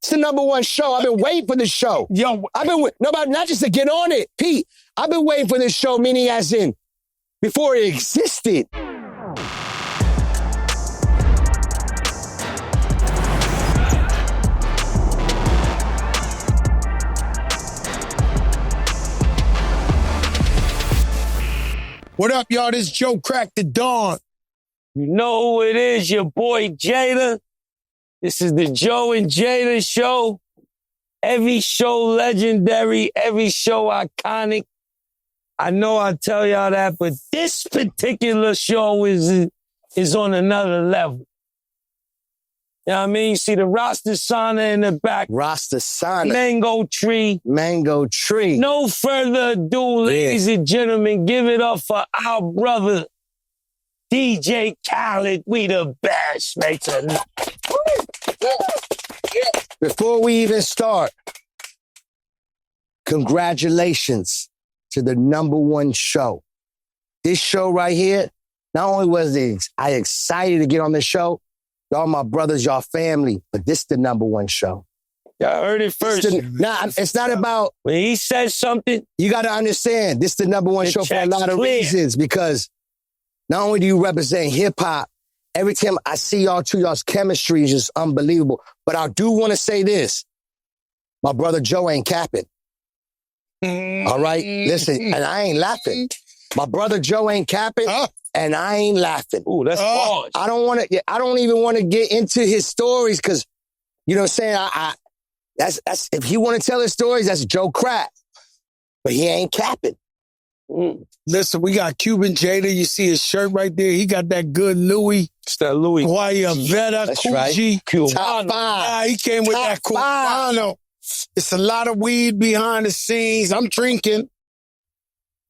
It's the #1 show. I've been waiting for this show. Yo, not just to get on it, Pete. I've been waiting for this show, meaning as in before it existed. what up, y'all? This Joe Crack the Dawn. You know who it is, your boy Jada. This is the Joe and Jada show. Every show legendary, every show iconic. I know I tell y'all that, but this particular show is on another level. You know what I mean? You see the Rasta Sana in the back. Rasta Sana. Mango tree. Mango tree. No further ado, ladies and gentlemen, give it up for our brother, DJ Khaled. We the best, mate. Before we even start, congratulations to the #1 show. This show right here, not only was I excited to get on the show, y'all my brothers, y'all family, but this the #1 show. Y'all heard it first. It's not about... When he says something... You got to understand, this the #1 show for a lot of reasons, because not only do you represent hip-hop, every time I see y'all two, y'all's chemistry is just unbelievable. But I do want to say this. My brother Joe ain't capping. All right? Listen, and I ain't laughing. My brother Joe ain't capping, and I ain't laughing. Ooh, that's hard. I don't even want to get into his stories because, you know what I'm saying? That's if he want to tell his stories, that's Joe Crack. But he ain't capping. Listen, we got Cuban Jada. You see his shirt right there. He got that good Louis. It's that Louis. Guayabera, That's Gucci. right. Top 5. He came with that Cubano. It's a lot of weed behind the scenes. I'm drinking.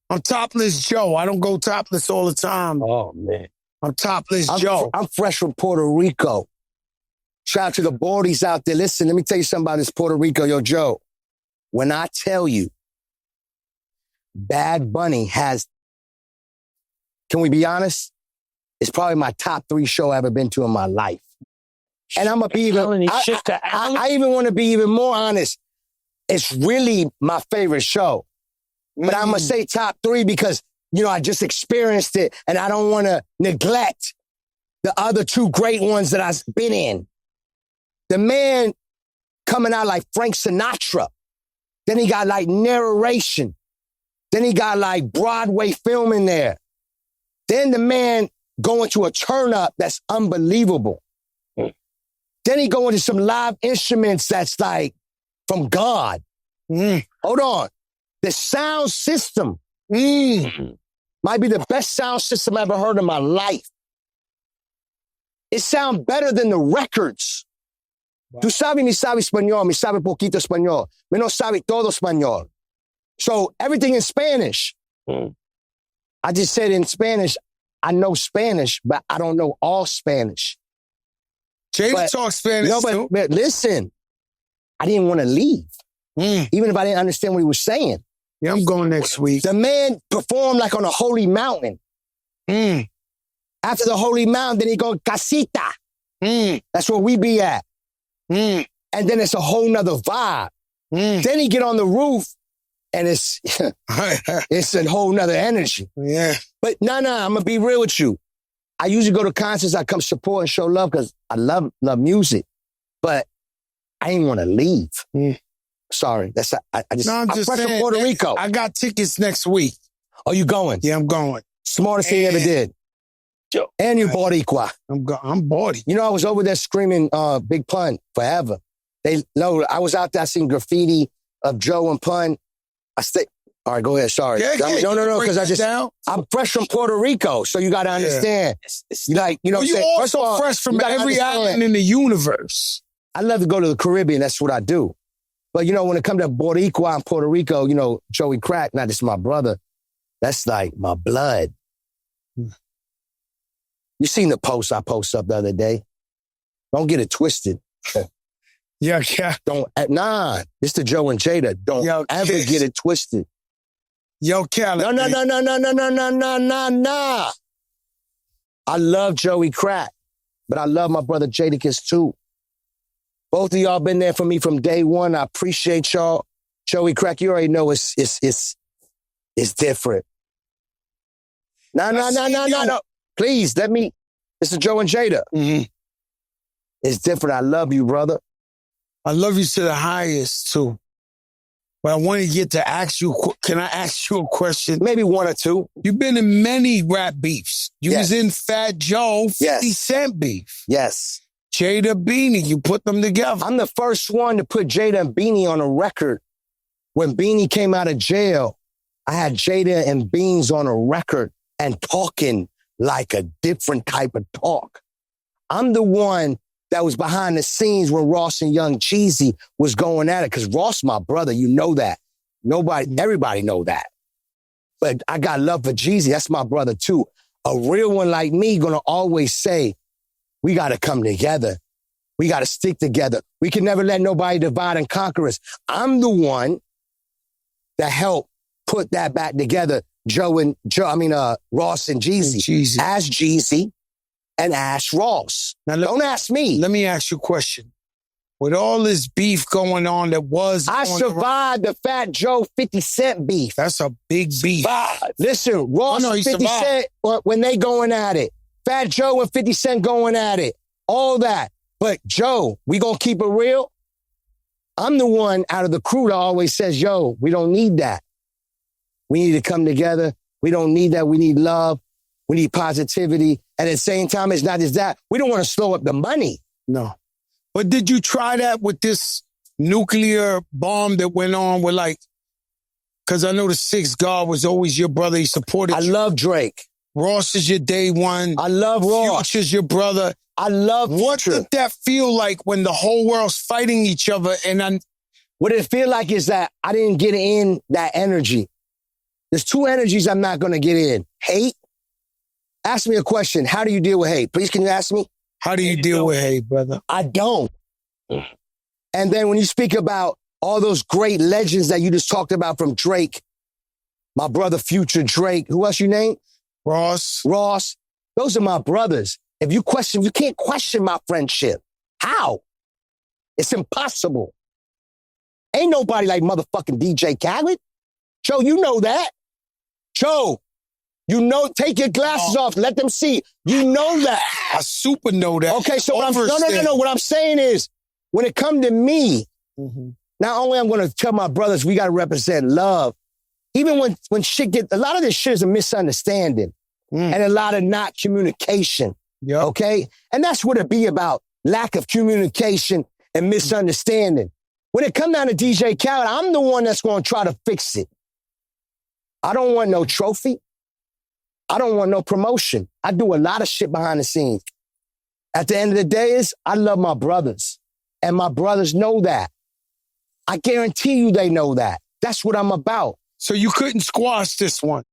I'm topless Joe. I don't go topless all the time. Oh, man. I'm topless Joe. I'm fresh from Puerto Rico. Shout out to the boardies out there. Listen, let me tell you something about this Puerto Rico. Yo, Joe, when I tell you Bad Bunny has, can we be honest? It's probably my top 3 show I've ever been to in my life. And I'm going to be even, I even want to be even more honest. It's really my favorite show. But I'm going to say top 3 because, you know, I just experienced it and I don't want to neglect the other 2 great ones that I've been in. The man coming out like Frank Sinatra. Then he got like narration. Then he got like Broadway film in there. Then the man going to a turn up that's unbelievable. Then he go into some live instruments that's like from God. Hold on. The sound system might be the best sound system I ever heard in my life. It sounds better than the records. Wow. Tú sabes, mi sabe español, mi sabe poquito español. Me no sabe todo español. So everything in Spanish. I just said in Spanish, I know Spanish, but I don't know all Spanish. Jada talks Spanish too. But listen, I didn't want to leave. Even if I didn't understand what he was saying. Yeah, I'm going next week. The man performed like on a holy mountain. After the holy mountain, then he go, casita. That's where we be at. And then it's a whole nother vibe. Then he get on the roof and it's a whole nother energy. Yeah. But no, I'm going to be real with you. I usually go to concerts, I come support and show love because I love music. But I didn't want to leave. Sorry. I'm fresh from Puerto Rico. I got tickets next week. Oh, you going? Yeah, I'm going. Smartest thing you ever did. And you Boricua. I'm Boricua. You know, I was over there screaming Big Pun forever. I was out there, I seen graffiti of Joe and Pun. All right, go ahead. Sorry. No, because I'm fresh from Puerto Rico, so you got to understand. You also fresh from every island in the universe. I love to go to the Caribbean. That's what I do. But, you know, when it comes to Boricua and Puerto Rico, you know, Joey Crack, not just my brother, that's like my blood. You seen the post I posted up the other day. Don't get it twisted. Yeah. It's the Joe and Jada. Don't ever get it twisted. Yo, Khaled. No. I love Joey Crack, but I love my brother Jadakiss too. Both of y'all been there for me from day one. I appreciate y'all. Joey Crack, you already know it's different. No. Please, let me. This is Joe and Jada. Mm-hmm. It's different. I love you, brother. I love you to the highest, too. But I want to get to ask you, can I ask you a question? Maybe one or two. You've been in many rap beefs. You Yes. was in Fat Joe, 50 Yes. Cent beef. Yes. Jada-Beanie, you put them together. I'm the first one to put Jada and Beanie on a record. When Beanie came out of jail, I had Jada and Beans on a record and talking like a different type of talk. I'm the one that was behind the scenes when Ross and young Jeezy was going at it. Because Ross, my brother, you know that. Everybody know that. But I got love for Jeezy. That's my brother too. A real one like me gonna always say, we gotta come together. We gotta stick together. We can never let nobody divide and conquer us. I'm the one that helped put that back together. Ross and Jeezy. Ask Jeezy and ask Ross. Now, don't ask me. Let me ask you a question. With all this beef going on I survived the Fat Joe 50 Cent beef. That's a big beef. Listen, Ross and 50 Cent, when they going at it. Fat Joe and 50 Cent going at it. All that. But Joe, we gonna keep it real? I'm the one out of the crew that always says, yo, we don't need that. We need to come together. We don't need that. We need love. We need positivity. And at the same time, it's not just that. We don't want to slow up the money. No. But did you try that with this nuclear bomb that went on with because I know the Sixth God was always your brother. He supported you. I love Drake. Ross is your day one. I love Ross. Future's your brother. I love Future. What did that feel like when the whole world's fighting each other? What it feel like is that I didn't get in that energy. There's two energies I'm not going to get in. Hate. Ask me a question. How do you deal with hate? Please, can you ask me? How do you deal with hate, brother? I don't. And then when you speak about all those great legends that you just talked about from Drake, my brother Future, Drake, who else you named? Ross. Those are my brothers. If you can't question my friendship. How? It's impossible. Ain't nobody like motherfucking DJ Khaled. Joe, you know that. Joe, you know, take your glasses off. Let them see. You know that. I super know that. Okay, so no. What I'm saying is, when it come to me, not only I'm going to tell my brothers we got to represent love, even when shit a lot of this shit is a misunderstanding and a lot of not communication. Yep. Okay? And that's what it be about, lack of communication and misunderstanding. When it come down to DJ Khaled, I'm the one that's going to try to fix it. I don't want no trophy. I don't want no promotion. I do a lot of shit behind the scenes. At the end of the day I love my brothers. And my brothers know that. I guarantee you they know that. That's what I'm about. So you couldn't squash this one?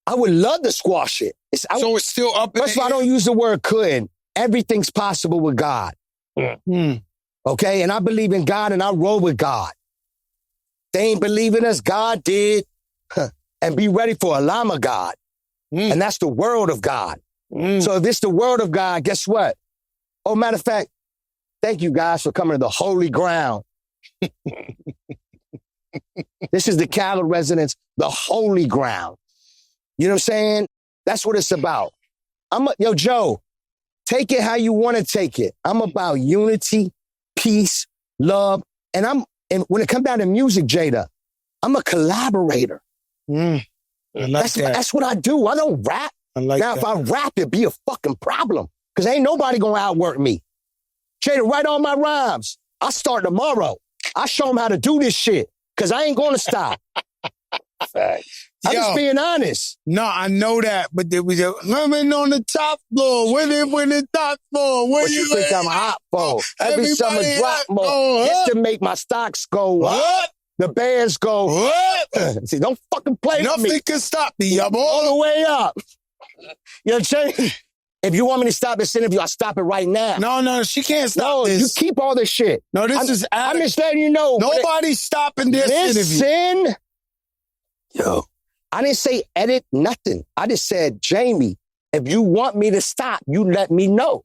I would love to squash it. It's still up in First of all, I don't use the word couldn't. Everything's possible with God. Okay? And I believe in God and I roll with God. They ain't believing us. God did. And be ready for a llama God. And that's the world of God. So if it's the world of God, guess what? Oh, matter of fact, thank you guys for coming to the holy ground. This is the Khaled residence, the holy ground. You know what I'm saying? That's what it's about. Yo, Joe, take it how you want to take it. I'm about unity, peace, love. And when it comes down to music, Jada, I'm a collaborator. That's what I do. I don't rap. If I rap, it'd be a fucking problem. Because ain't nobody going to outwork me. Jada, write all my rhymes. I start tomorrow. I show them how to do this shit. Because I ain't going to stop. I'm just being honest. No, I know that. But there was women on the top floor. Women on the top floor. What you think I'm hot for? Every summer drop more. Just to make my stocks go up. The Bears go up. See, don't fucking play with me. Nothing can stop me. I'm all the way up. You know what I'm saying? If you want me to stop this interview, I'll stop it right now. No, she can't stop this. You keep all this shit. No, I'm just letting you know. Nobody's stopping this interview. Listen. Yo, I didn't say edit nothing. I just said, Jamie, if you want me to stop, you let me know.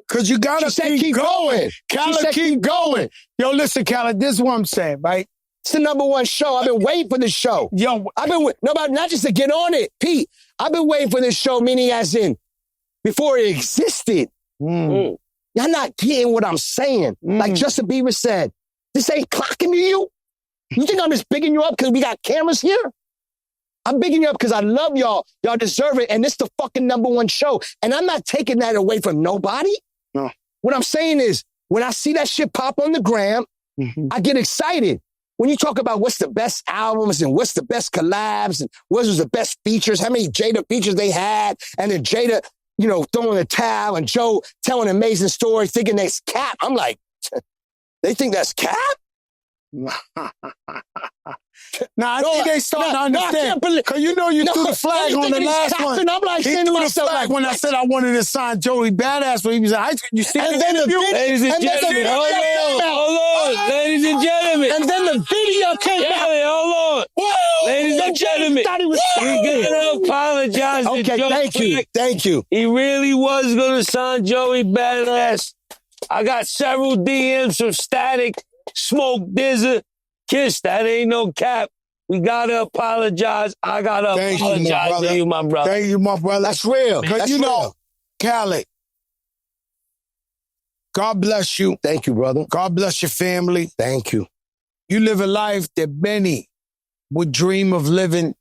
Because you got to keep going. Khaled, keep going. Yo, listen, Khaled, this is what I'm saying, right? It's the #1 show. I've been waiting for this show. Yo, not just to get on it, Pete. I've been waiting for this show, meaning as in before it existed. Y'all not getting what I'm saying. Like Justin Bieber said, this ain't clocking to you. You think I'm just bigging you up because we got cameras here? I'm bigging you up because I love y'all. Y'all deserve it. And this the fucking #1 show. And I'm not taking that away from nobody. No. What I'm saying is, when I see that shit pop on the gram, I get excited. When you talk about what's the best albums and what's the best collabs and what was the best features, how many Jada features they had, and then Jada, throwing a towel and Joe telling an amazing story, thinking that's cap. I'm like, they think that's cap? I think they starting to understand. Because you threw the flag on the last one. I'm like, he threw the flag when I said I wanted to sign Joey Badass when he was in high school. You see and then ladies and gentlemen, hold on. Ladies and gentlemen. And then the video came out. Hold on. Whoa. Ladies and gentlemen, we gotta apologize to Joe. Thank you. He really was gonna sign Joey Badass. I got several DMs from Static, Smoke, Dizza, Kiss. That ain't no cap. We gotta apologize. I gotta apologize to you, my brother. Thank you, my brother. That's real. Because Khaled, God bless you. Thank you, brother. God bless your family. Thank you. You live a life that many would dream of living.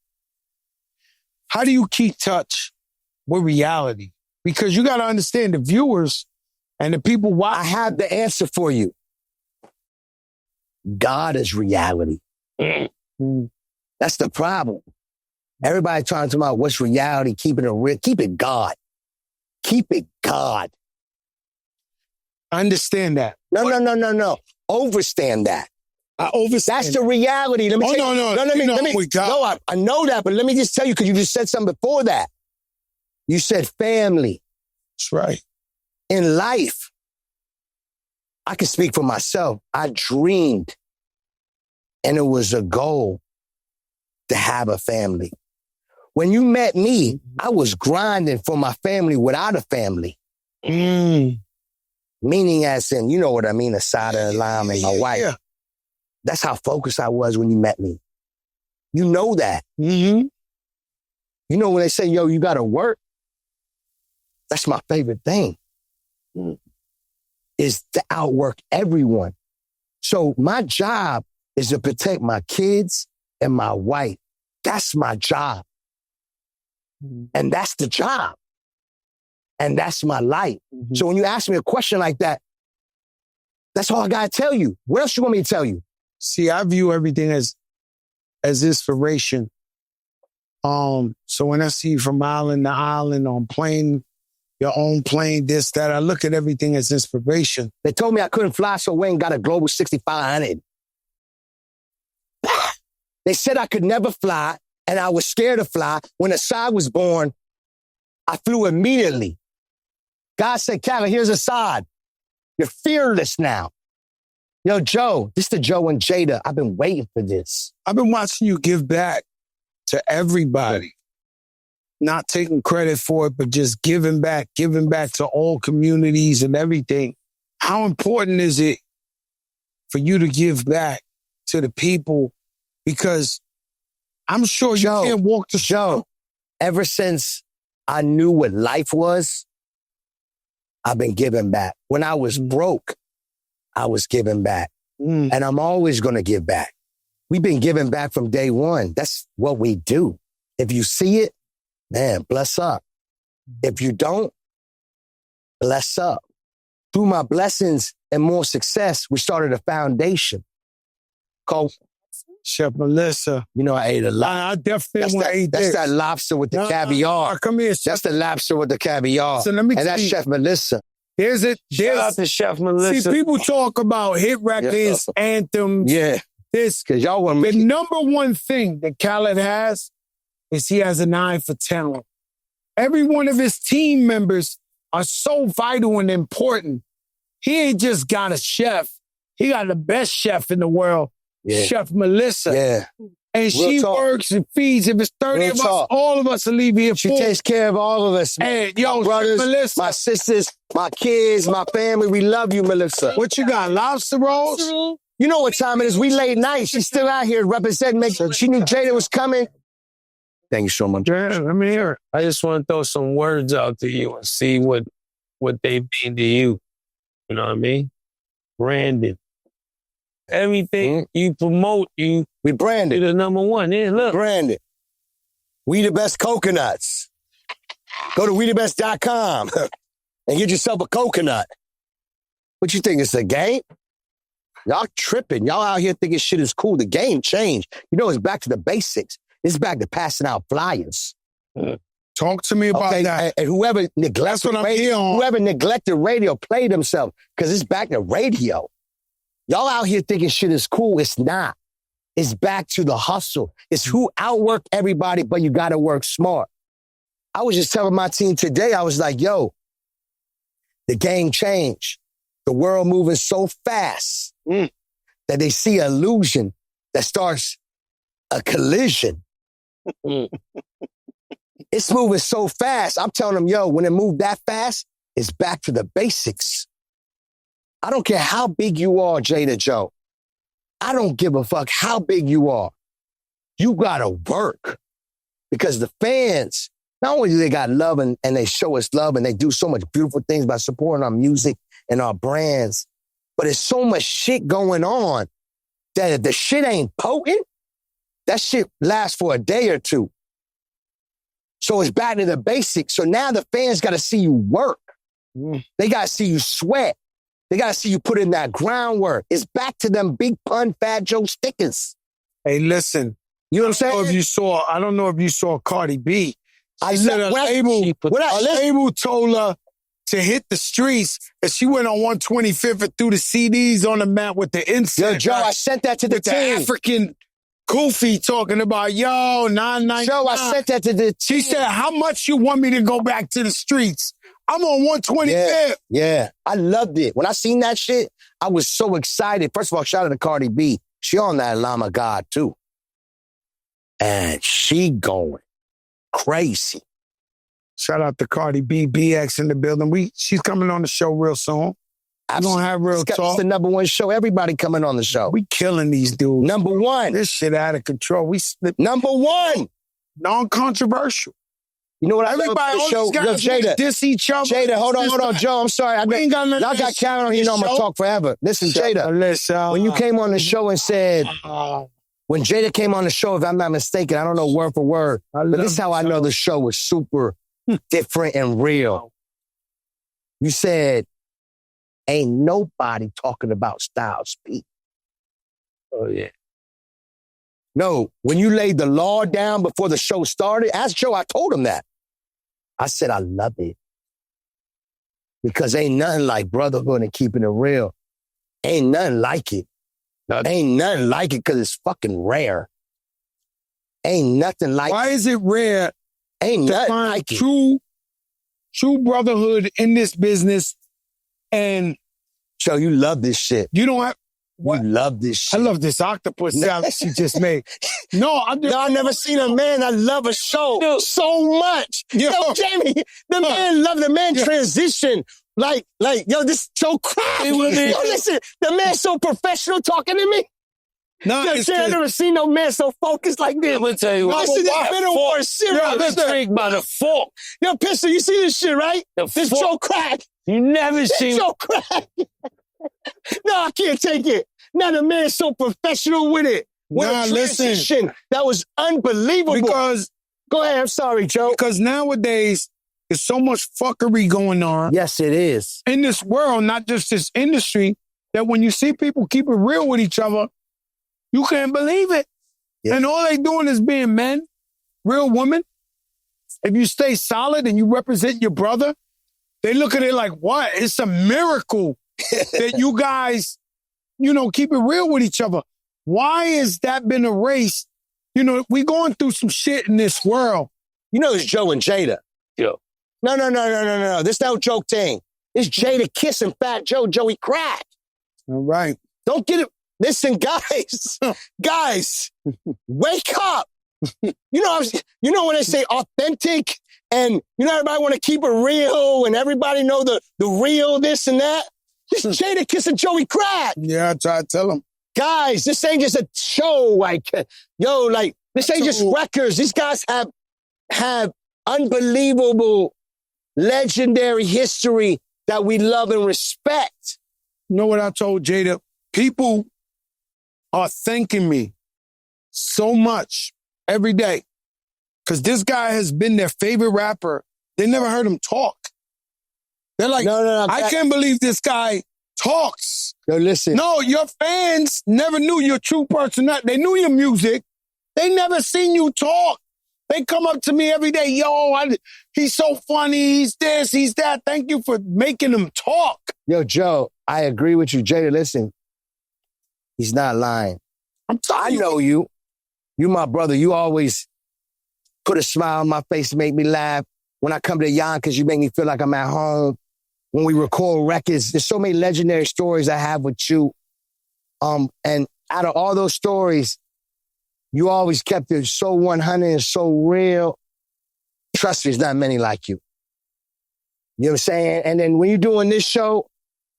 How do you keep touch with reality? Because you got to understand the viewers and the people watching. I have the answer for you. God is reality. That's the problem. Everybody trying to talk about what's reality, keeping it real. Keep it God. Keep it God. I understand that. No. Overstand that. I overstand. That's the reality. Let me tell you. No, I know that, but let me just tell you, because you just said something before that. You said family. That's right. In life, I can speak for myself. I dreamed, and it was a goal to have a family. When you met me, I was grinding for my family without a family. Meaning as in, you know what I mean, Asada, Alam, and my wife. Yeah. That's how focused I was when you met me. You know that. You know when they say, yo, you got to work? That's my favorite thing. Is to outwork everyone. So my job is to protect my kids and my wife. That's my job. And that's the job. And that's my life. So when you ask me a question like that, that's all I got to tell you. What else you want me to tell you? See, I view everything as inspiration. So when I see you from island to island on plane, your own plane, this, that, I look at everything as inspiration. They told me I couldn't fly, so Wayne got a Global 6500. They said I could never fly, and I was scared to fly. When Assad was born, I flew immediately. God said, Khaled, here's Assad. You're fearless now. Yo, Joe, this is the Joe and Jada. I've been waiting for this. I've been watching you give back to everybody. Not taking credit for it, but just giving back to all communities and everything. How important is it for you to give back to the people? Because I'm sure you can't walk the show. Ever since I knew what life was, I've been giving back. When I was broke, I was giving back. And I'm always going to give back. We've been giving back from day one. That's what we do. If you see it, man, bless up. If you don't, bless up. Through my blessings and more success, we started a foundation called Chef Melissa. You know, I ate a lot. I definitely want to eat That's this. that lobster with the caviar. Come here, Chef. That's the lobster with the caviar. So let me and that's Chef Melissa. Shout out to Chef Melissa. See, people talk about hit records, anthems. Yeah. This. Because y'all want me. The number one thing that Khaled has is he has an eye for talent. Every one of his team members are so vital and important. He ain't just got a chef. He got the best chef in the world, Chef Melissa. Yeah. And she works and feeds. If it's 30 of us, all of us will leave here. She takes care of all of us. Hey, yo, my brothers, Melissa. my sisters, my kids, my family. We love you, Melissa. What you got? Lobster rolls? You know what time it is. We late night. She's still out here representing. She knew Jada was coming. Thank you so much. Yeah, let me hear it. I just want to throw some words out to you and see what they mean to you. You know what I mean? Branding. Everything you promote, we branded. You're the number one. Yeah, look. Branded. We the best coconuts. Go to WeTheBest.com and get yourself a coconut. What you think, it's a game? Y'all tripping. Y'all out here thinking shit is cool. The game changed. You know, it's back to the basics. It's back to passing out flyers. Talk to me about that. And whoever neglected radio, whoever neglected radio, play themselves, because it's back to radio. Y'all out here thinking shit is cool. It's not. It's back to the hustle. It's who outwork everybody, but you got to work smart. I was just telling my team today, I was like, yo, the game changed. The world moving so fast that they see an illusion that starts a collision. It's moving so fast. I'm telling them, yo, when it moved that fast, it's back to the basics. I don't care how big you are, Jada Joe. I don't give a fuck how big you are. You gotta work. Because the fans, not only do they got love and they show us love and they do so much beautiful things by supporting our music and our brands, but there's so much shit going on that if the shit ain't potent, that shit lasts for a day or two. So it's back to the basics. So now the fans gotta see you work. They gotta see you sweat. They got to see you put in that groundwork. It's back to them big pun Fat Joe stickers. Hey, listen. You know what I'm saying? I don't know if you saw Cardi B. Label told her to hit the streets, and she went on 125th and threw the CDs on the mat with the incense. Yo, Joe, I sent that to the team. The African Goofy talking about, yo, 999. Joe, I sent that to the team. She said, how much you want me to go back to the streets? I'm on 125th. Yeah, I loved it. When I seen that shit, I was so excited. First of all, shout out to Cardi B. She on that Llama God, too. And she going crazy. Shout out to Cardi B, BX in the building. She's coming on the show real soon. We're going to have real talk. It's the number one show. Everybody coming on the show. We killing these dudes. Number one. This shit out of control. Number one. Non-controversial. You know what? Everybody on show. Yo, Jada, diss each other. Jada, hold on, Joe. I'm sorry. Y'all got Karen on here. You know I'm going to talk forever. Listen, Jada, when you came on the show and said, when Jada came on the show, if I'm not mistaken, I don't know word for word, but this is how I know the show was super different and real. You said, ain't nobody talking about style speak. Oh, yeah. No, when you laid the law down before the show started, ask Joe, I told him that. I said, I love it. Because ain't nothing like brotherhood and keeping it real. Ain't nothing like it. Ain't nothing like it because it's fucking rare. Ain't nothing like it. Why is it rare? Ain't nothing like it. True brotherhood in this business. And Joe, you love this shit. You don't have... What? You love this shit. I love this octopus sound she just made. No, I've never seen a man that love a show so much. Yo, Jamie, the man transition. Like, yo, this so crack. Yo, listen, the man so professional talking to me. No, I've never seen no man so focused like this. I'm gonna tell you what. Listen, this middle war cereal. I'm intrigued by the fork. Yo, Pistol, you see this shit, right? This Joe crack. You never seen Joe crack. No, I can't take it. Now the man's so professional with it. With a transition that was unbelievable. Because, go ahead, I'm sorry, Joe. Because nowadays, there's so much fuckery going on. Yes, it is. In this world, not just this industry, that when you see people keep it real with each other, you can't believe it. Yeah. And all they doing is being men, real women. If you stay solid and you represent your brother, they look at it like, what? It's a miracle that you guys, keep it real with each other. Why has that been erased? We going through some shit in this world. It's Joe and Jada. Yo. No. This no joke thing. It's Jada kissing Fat Joe, Joey Crack. All right. Don't get it. Listen, guys, wake up. You know when they say authentic and everybody want to keep it real and everybody know the real this and that? This is Jadakiss and Joey Crack. Yeah, I try to tell them. Guys, this ain't just a show. This ain't just records. These guys have unbelievable, legendary history that we love and respect. You know what I told Jada? People are thanking me so much every day because this guy has been their favorite rapper. They never heard him talk. They're like, no, I can't believe this guy talks. Yo, listen. No, your fans never knew your true personality. They knew your music. They never seen you talk. They come up to me every day. Yo, he's so funny. He's this, he's that. Thank you for making him talk. Yo, Joe, I agree with you. Jada, listen. He's not lying. I know you. You my brother. You always put a smile on my face to make me laugh. When I come to Yonkers, you make me feel like I'm at home. When we record records, there's so many legendary stories I have with you. And out of all those stories, you always kept it so 100 and so real. Trust me, there's not many like you. You know what I'm saying? And then when you're doing this show,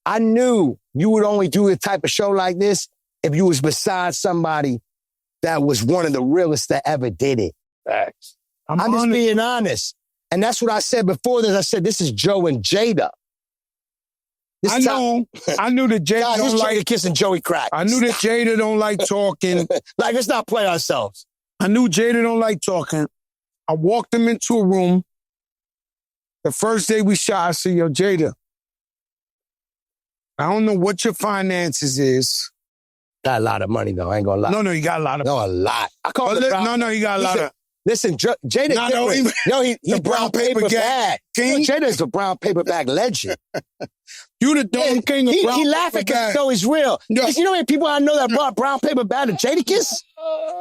I knew you would only do a type of show like this if you was beside somebody that was one of the realest that ever did it. Facts. I'm just being honest. And that's what I said before this. I said, this is Joe and Jada. I knew that Jada don't like kissing Joey Crack. I knew that Jada don't like talking. Like, let's not play ourselves. I knew Jada don't like talking. I walked him into a room. The first day we shot, I said, yo, Jada, I don't know what your finances is. Got a lot of money, though. I ain't gonna lie. No, you got a lot of money. No, a lot. I call it you got a lot of. Listen, Jada, he's brown paper bag. Jada's a brown paper bag legend. You the damn king of brown He laughing because he's real. Yeah. You know how many people I know that brought brown paper bag to Jadakiss?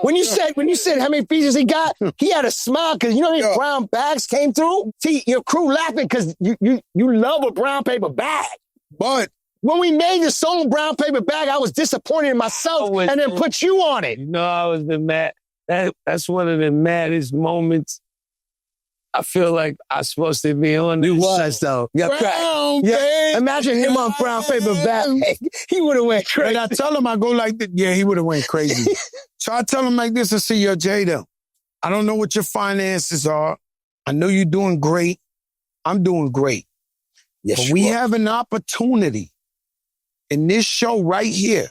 When you said how many pieces he got, he had a smile because you know how many brown bags came through? See, your crew laughing because you love a brown paper bag. But when we made the song Brown Paper Bag, I was disappointed in myself and then put you on it. You know, I was the mad. That's one of the maddest moments. I feel like I'm supposed to be on this. You was, though. Imagine him on Brown Paper Bag. He would have went crazy. And I tell him, I go like this. Yeah, he would have went crazy. So I tell him like this, I say, yo, Jada, I don't know what your finances are. I know you're doing great. I'm doing great. Yes, but we have an opportunity in this show right here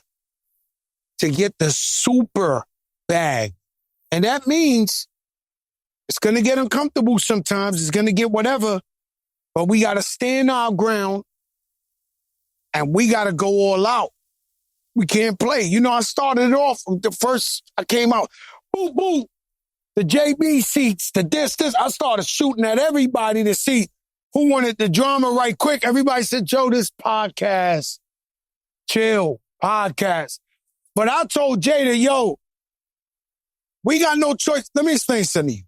to get the super bag. And that means it's going to get uncomfortable sometimes. It's going to get whatever. But we got to stand our ground and we got to go all out. We can't play. You know, I started it off the first I came out. Boop, boop. The JB seats, the distance. I started shooting at everybody to see who wanted the drama right quick. Everybody said, Joe, this podcast. Chill, podcast. But I told Jada, yo, we got no choice. Let me explain something to you.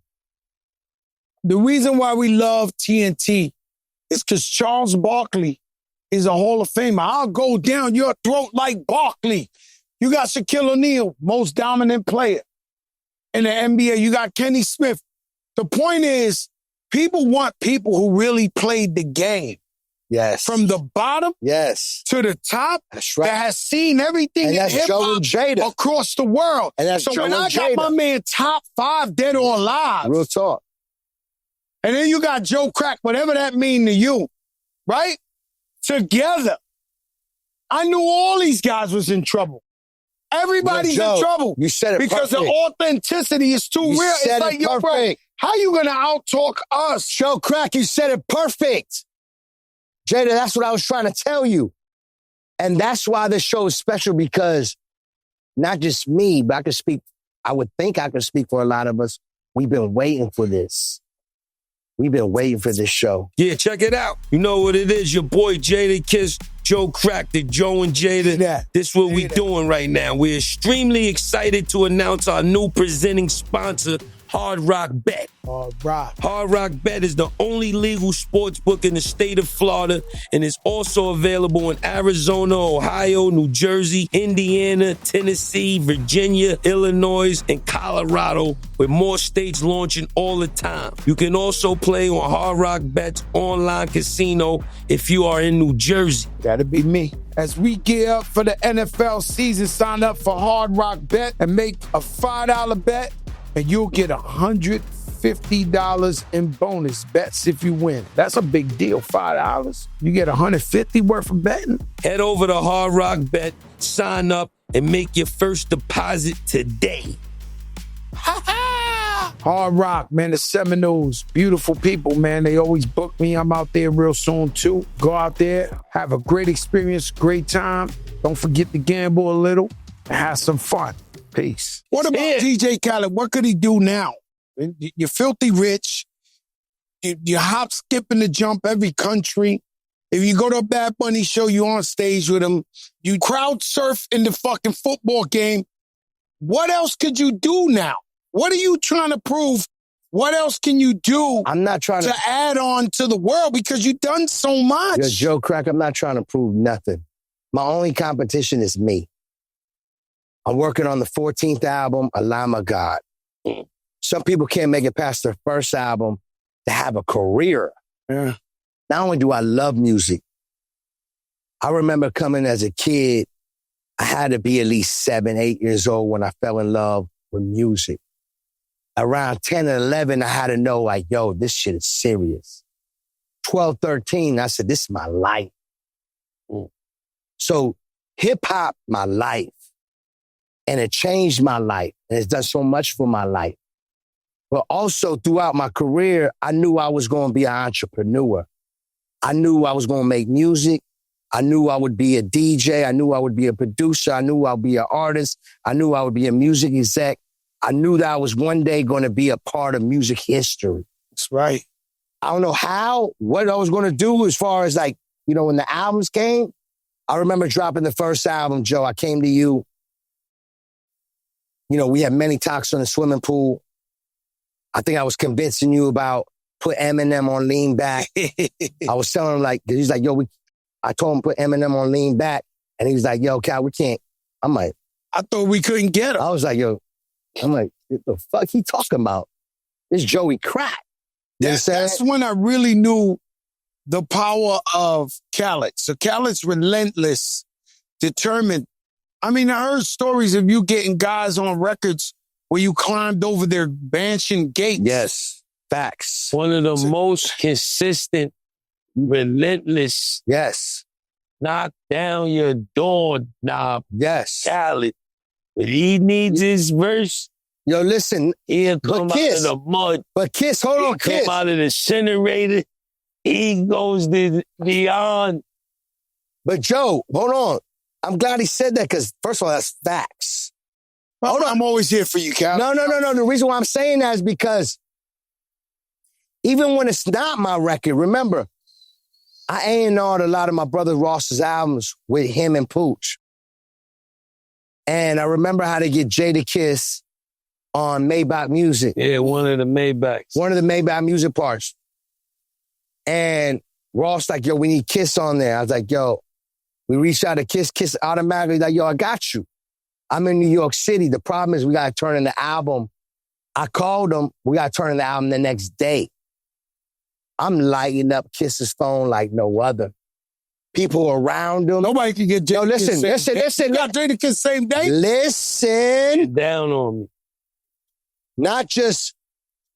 The reason why we love TNT is because Charles Barkley is a Hall of Famer. I'll go down your throat like Barkley. You got Shaquille O'Neal, most dominant player in the NBA. You got Kenny Smith. The point is, people want people who really played the game. Yes. From the bottom to the top. That's right. That has seen everything and that's in Joe and Jada across the world. And that's so Joe when and I got Jada. my man top 5 dead or alive. Real talk. And then you got Joe Crack, whatever that mean to you, right? Together. I knew all these guys was in trouble. Everybody's Joe, in trouble. You said it because perfect. The authenticity is too real. It's like, yo, bro, how you gonna out-talk us? Joe Crack, you said it perfect. Jada, that's what I was trying to tell you. And that's why this show is special because not just me, but I would think I could speak for a lot of us. We've been waiting for this. We've been waiting for this show. Yeah, check it out. You know what it is. Your boy Jadakiss, Joe Crack, the Joe and Jada. This is what we're doing right now. We're extremely excited to announce our new presenting sponsor Hard Rock Bet. Hard Rock. Hard Rock Bet is the only legal sports book in the state of Florida and is also available in Arizona, Ohio, New Jersey, Indiana, Tennessee, Virginia, Illinois, and Colorado, with more states launching all the time. You can also play on Hard Rock Bet's online casino if you are in New Jersey. That'll be me. As we gear up for the NFL season, sign up for Hard Rock Bet and make a $5 bet, and you'll get $150 in bonus bets if you win. That's a big deal, $5. You get $150 worth of betting. Head over to Hard Rock Bet, sign up, and make your first deposit today. Hard Rock, man, the Seminoles, beautiful people, man. They always book me. I'm out there real soon, too. Go out there, have a great experience, great time. Don't forget to gamble a little and have some fun. Peace. What about DJ Khaled? What could he do now? You're filthy rich. You hop, skip, and the jump every country. If you go to a Bad Bunny show, you on stage with him. You crowd surf in the fucking football game. What else could you do now? What are you trying to prove? What else can you do? I'm not trying to add on to the world because you've done so much. Yo, Joe Crack, I'm not trying to prove nothing. My only competition is me. I'm working on the 14th album, A Lamb of God. Some people can't make it past their first album to have a career. Yeah. Not only do I love music, I remember coming as a kid, I had to be at least 7, 8 years old when I fell in love with music. Around 10 and 11, I had to know, like, yo, this shit is serious. 12, 13, I said, this is my life. So hip-hop, my life. And it changed my life. And it's done so much for my life. But also throughout my career, I knew I was going to be an entrepreneur. I knew I was going to make music. I knew I would be a DJ. I knew I would be a producer. I knew I would be an artist. I knew I would be a music exec. I knew that I was one day going to be a part of music history. That's right. I don't know what I was going to do as far as like, you know, when the albums came. I remember dropping the first album, Joe. I came to you. You know, we had many talks on the swimming pool. I think I was convincing you about put Eminem on Lean Back. I was telling him like, he's like, yo, I told him put Eminem on Lean Back. And he was like, yo, Cal, we can't. I'm like, I thought we couldn't get him. I was like, yo, what the fuck he talking about? This Joey Crack. That's when I really knew the power of Khaled. So Khaled's relentless, determined. I mean, I heard stories of you getting guys on records where you climbed over their mansion gates. Yes, facts. One of the most consistent, relentless. Yes. Knock down your doorknob. Yes. Khaled. But he needs his verse. Yo, listen. He'll come out of the mud. But Kiss, hold on, Kiss. Come out of the incinerator. He goes beyond. But Joe, hold on. I'm glad he said that because, first of all, that's facts. Hold on. I'm always here for you, Cal. No. The reason why I'm saying that is because even when it's not my record, remember, I A&R'd a lot of my brother Ross's albums with him and Pooch. And I remember how to get Jada-Kiss on Maybach Music. Yeah, one of the Maybachs. One of the Maybach Music parts. And Ross like, yo, we need Kiss on there. I was like, yo, we reached out to Kiss. Kiss automatically like, yo, I got you. I'm in New York City. The problem is we got to turn in the album. I called them. We got to turn in the album the next day. I'm lighting up Kiss's phone like no other. People around him. Nobody can get Jada. Yo, listen. You got Jada same day? Listen. Get down on me. Not just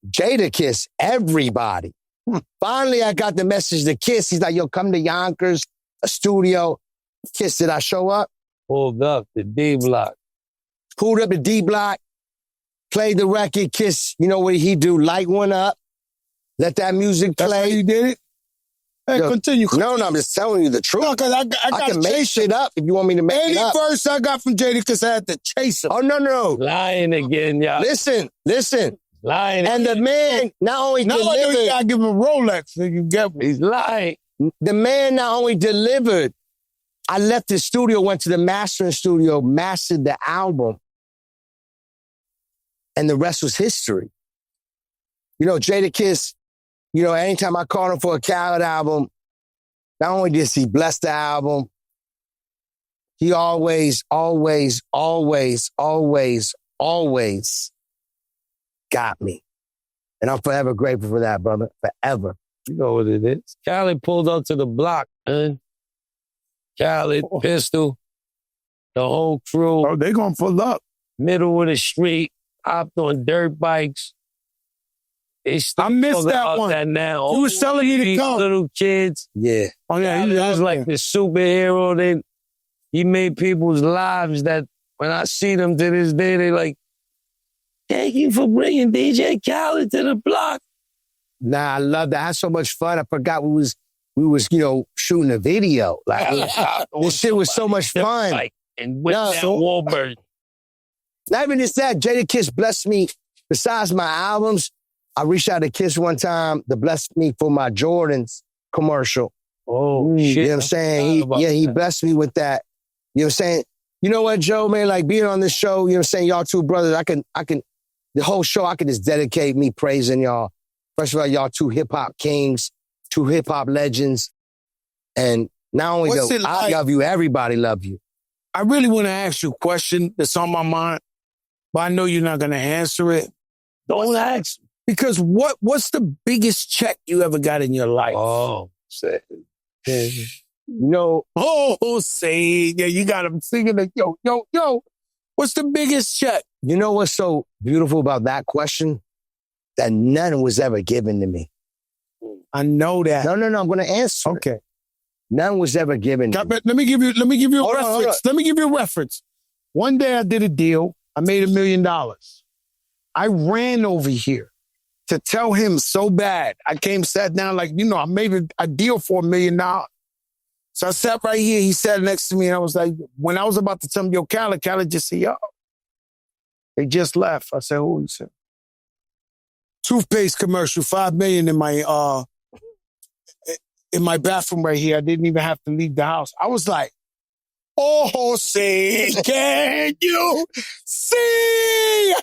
Jadakiss, everybody. Finally, I got the message to Kiss. He's like, yo, come to Yonkers, a studio. Kiss, did I show up? Pulled up the D block. Pulled up the D block, played the record. Kiss, you know what he do? Light one up, let that music play. That's how you did it? Hey, yo, continue. No, I'm just telling you the truth. No, because I can make shit up if you want me to make it up. Any verse I got from Jada because I had to chase him. Oh, no. Lying again, y'all. Listen. Lying and again. the man not only delivered. You gotta give him a Rolex so you get one. He's lying. The man not only delivered, I left the studio, went to the mastering studio, mastered the album, and the rest was history. Jadakiss, anytime I called him for a Khaled album, not only did he bless the album, he always got me. And I'm forever grateful for that, brother. Forever. You know what it is. Khaled pulled up to the block, man. Khaled, Pistol, the whole crew. Oh, they gonna pull up. Middle of the street, hopped on dirt bikes. I missed that one. That now. He was telling me to come. Little kids. Yeah. Oh, yeah. He was like the superhero. He made people's lives that when I see them to this day, they like, thank you for bringing DJ Khaled to the block. Nah, I love that. I had so much fun. I forgot we was shooting a video. Like this shit was so much fun. Like, and with that Wahlberg. Not even just that. Jadakiss blessed me. Besides my albums, I reached out to Kiss one time to bless me for my Jordans commercial. Oh, shit. You know what I'm saying? He blessed me with that. You know what I'm saying? You know what, Joe, man? Like being on this show, you know what I'm saying? Y'all two brothers, I can, the whole show, I can just dedicate me praising y'all. First of all, y'all two hip-hop kings, two hip-hop legends. And not only I love you, everybody love you. I really want to ask you a question that's on my mind, but I know you're not going to answer it. Don't ask. Because what's the biggest check you ever got in your life? Oh, say. Say, yeah, you got him singing like, yo. What's the biggest check? You know what's so beautiful about that question? That none was ever given to me. I know that. No, I'm going to answer. Okay. None was ever given to me. Let me give you a reference. Let me give you a reference. One day I did a deal. I made $1 million. I ran over here to tell him so bad. I sat down like, I made a deal for $1 million. So I sat right here. He sat next to me and I was like, when I was about to tell him, yo, Khaled just said, yo, they just left. I said, who? He said, toothpaste commercial, $5 million in my bathroom right here. I didn't even have to leave the house. I was like, oh, say, can you see?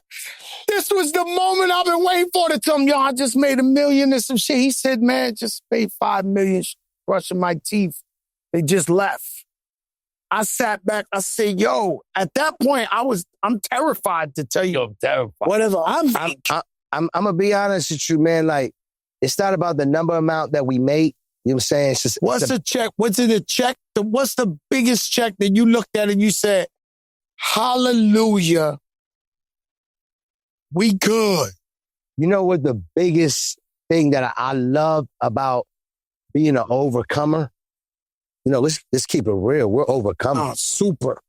This was the moment I've been waiting for to tell him, yo, I just made $1 million and some shit. He said, man, just paid $5 million brushing my teeth. They just left. I sat back. I said, yo, at that point, I'm terrified to tell you. I'm terrified. Whatever. I'm going to be honest with you, man. Like, it's not about the number amount that we make. You know what I'm saying? It's just, what's the check? What's in the check? What's the biggest check that you looked at and you said, hallelujah, we good? You know what the biggest thing that I love about being an overcomer? Let's keep it real. We're overcomers. Oh, super.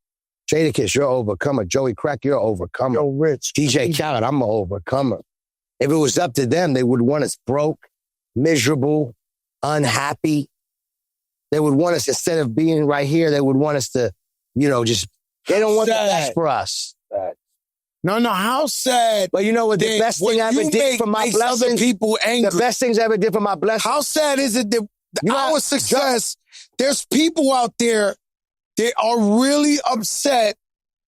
Jadakiss, you're an overcomer. Joey Crack, you're an overcomer. Yo, Rich. DJ Khaled, I'm an overcomer. If it was up to them, they would want us broke, miserable, unhappy. They would want us, instead of being right here, they would want us to, they don't want the best for us. No, how sad. But you know what? The best thing I ever did for my blessings. Other people angry. The best things I ever did for my blessings. How sad is it that our success, there's people out there that are really upset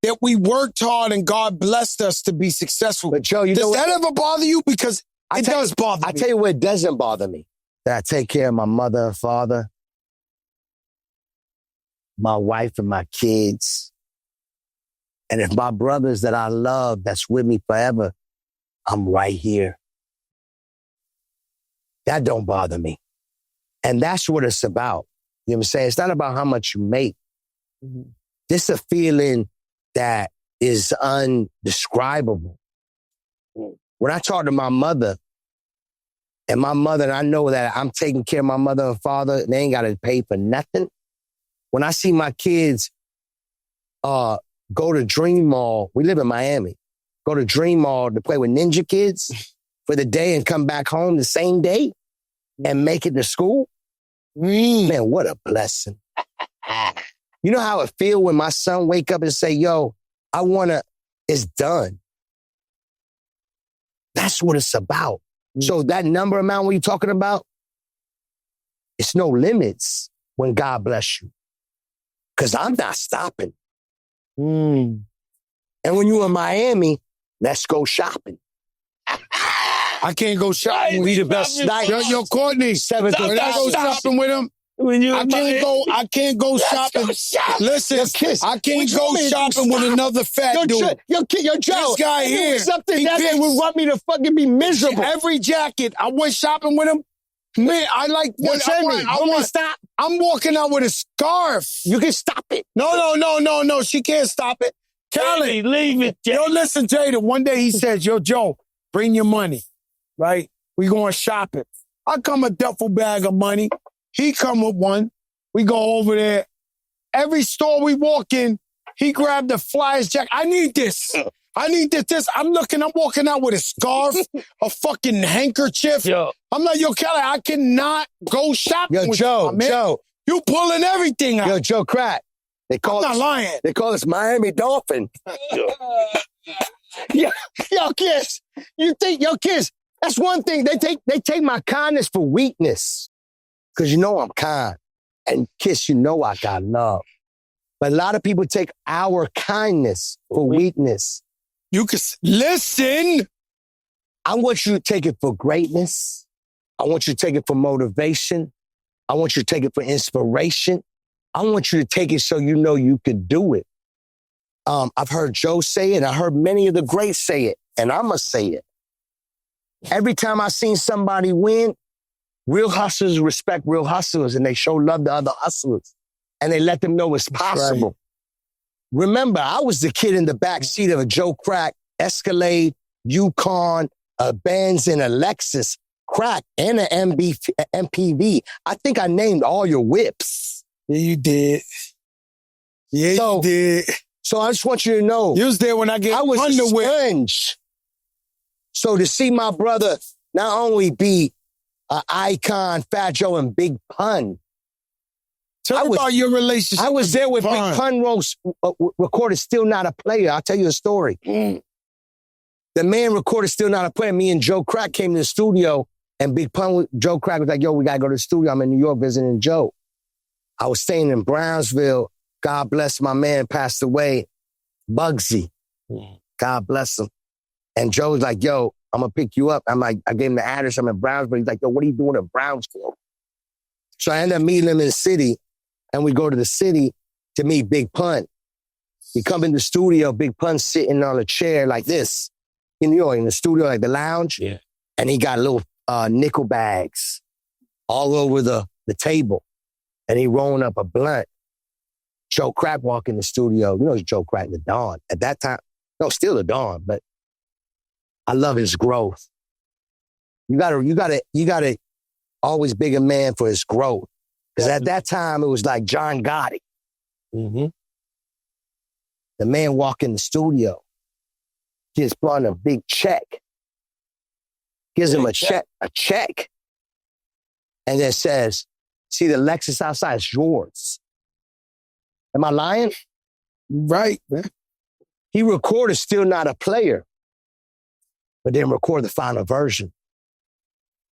that we worked hard and God blessed us to be successful. But Joe, does that ever bother you? Because it does bother me. I tell you what, it doesn't bother me. That I take care of my mother and father, my wife and my kids. And if my brothers that I love, that's with me forever, I'm right here. That don't bother me. And that's what it's about. You know what I'm saying? It's not about how much you make. Mm-hmm. This is a feeling that is undescribable. Mm. When I talk to my mother, and I know that I'm taking care of my mother and father, and they ain't got to pay for nothing. When I see my kids go to Dream Mall, we live in Miami, go to Dream Mall to play with ninja kids for the day and come back home the same day and make it to school. Man, what a blessing. You know how it feel when my son wake up and say, yo, it's done. That's what it's about. So that number amount we're talking about, it's no limits when God bless you. Because I'm not stopping. And when you're in Miami, let's go shopping. I can't go shopping with We the him. best night. Yo, Courtney, Seventh when I go shopping with him, I can't go shopping. Listen, I can't go shopping with another fat dude. Yo, Joe. This guy here, Something that would want me to fucking be miserable. Every jacket, I went shopping with him. Man, I like what I want. Stop. I'm walking out with a scarf. You can stop it. No. She can't stop it. Khaled, leave it. Yo, listen, Jada. One day he says, yo, Joe, bring your money, right? We going shopping. I come a duffel bag of money. He come with one. We go over there. Every store we walk in, he grabbed the flyers jacket. I need this. I'm walking out with a scarf, a fucking handkerchief. Yo. I'm like, yo, Kelly, I cannot go shopping with Joe, you, man. Joe. You pulling everything out. Yo, Joe Crack. I'm not lying. They call us Miami Dolphin. Yo, Kiss. Kiss, that's one thing. They take my kindness for weakness. Because you know I'm kind. And Kiss, you know I got love. But a lot of people take our kindness for weakness. You can listen. I want you to take it for greatness. I want you to take it for motivation. I want you to take it for inspiration. I want you to take it so you know you could do it. I've heard Joe say it. I heard many of the greats say it. And I'm going to say it. Every time I seen somebody win, real hustlers respect real hustlers and they show love to other hustlers. And they let them know it's possible. Right. Remember, I was the kid in the back seat of a Joe Crack, Escalade, Yukon, a Benz, and a Lexus, Crack, and an MPV. I think I named all your whips. Yeah, you did. You did. So I just want you to know. You was there when I was a sponge. So to see my brother not only be an icon, Fat Joe, and Big Pun. Tell me about your relationship. I was there with Big Pun recorded Still Not a Player. I'll tell you a story. The man recorded Still Not a Player. Me and Joe Crack came to the studio, and Big Pun, Joe Crack was like, yo, we got to go to the studio. I'm in New York visiting Joe. I was staying in Brownsville. God bless my man, passed away. Bugsy. God bless him. And Joe was like, yo, I'm going to pick you up. I'm like, I gave him the address. I'm in Brownsville. He's like, yo, what are you doing in Brownsville? So I ended up meeting him in the city. And we go to the city to meet Big Pun. We come in the studio, Big Pun sitting on a chair like this. In New York, in the studio, like the lounge. Yeah. And he got little nickel bags all over the table. And he rolling up a blunt. Joe Crack walk in the studio. You know, it's Joe Crack, the Dawn. At that time, no, still the Dawn, but I love his growth. You gotta always big a man for his growth. Because at that time, it was like John Gotti. Mm-hmm. The man walk in the studio, gives Blunt a big check. Gives him a check. And then says, see the Lexus outside, it's yours. Am I lying? Right, man. He recorded Still Not a Player, but didn't record the final version.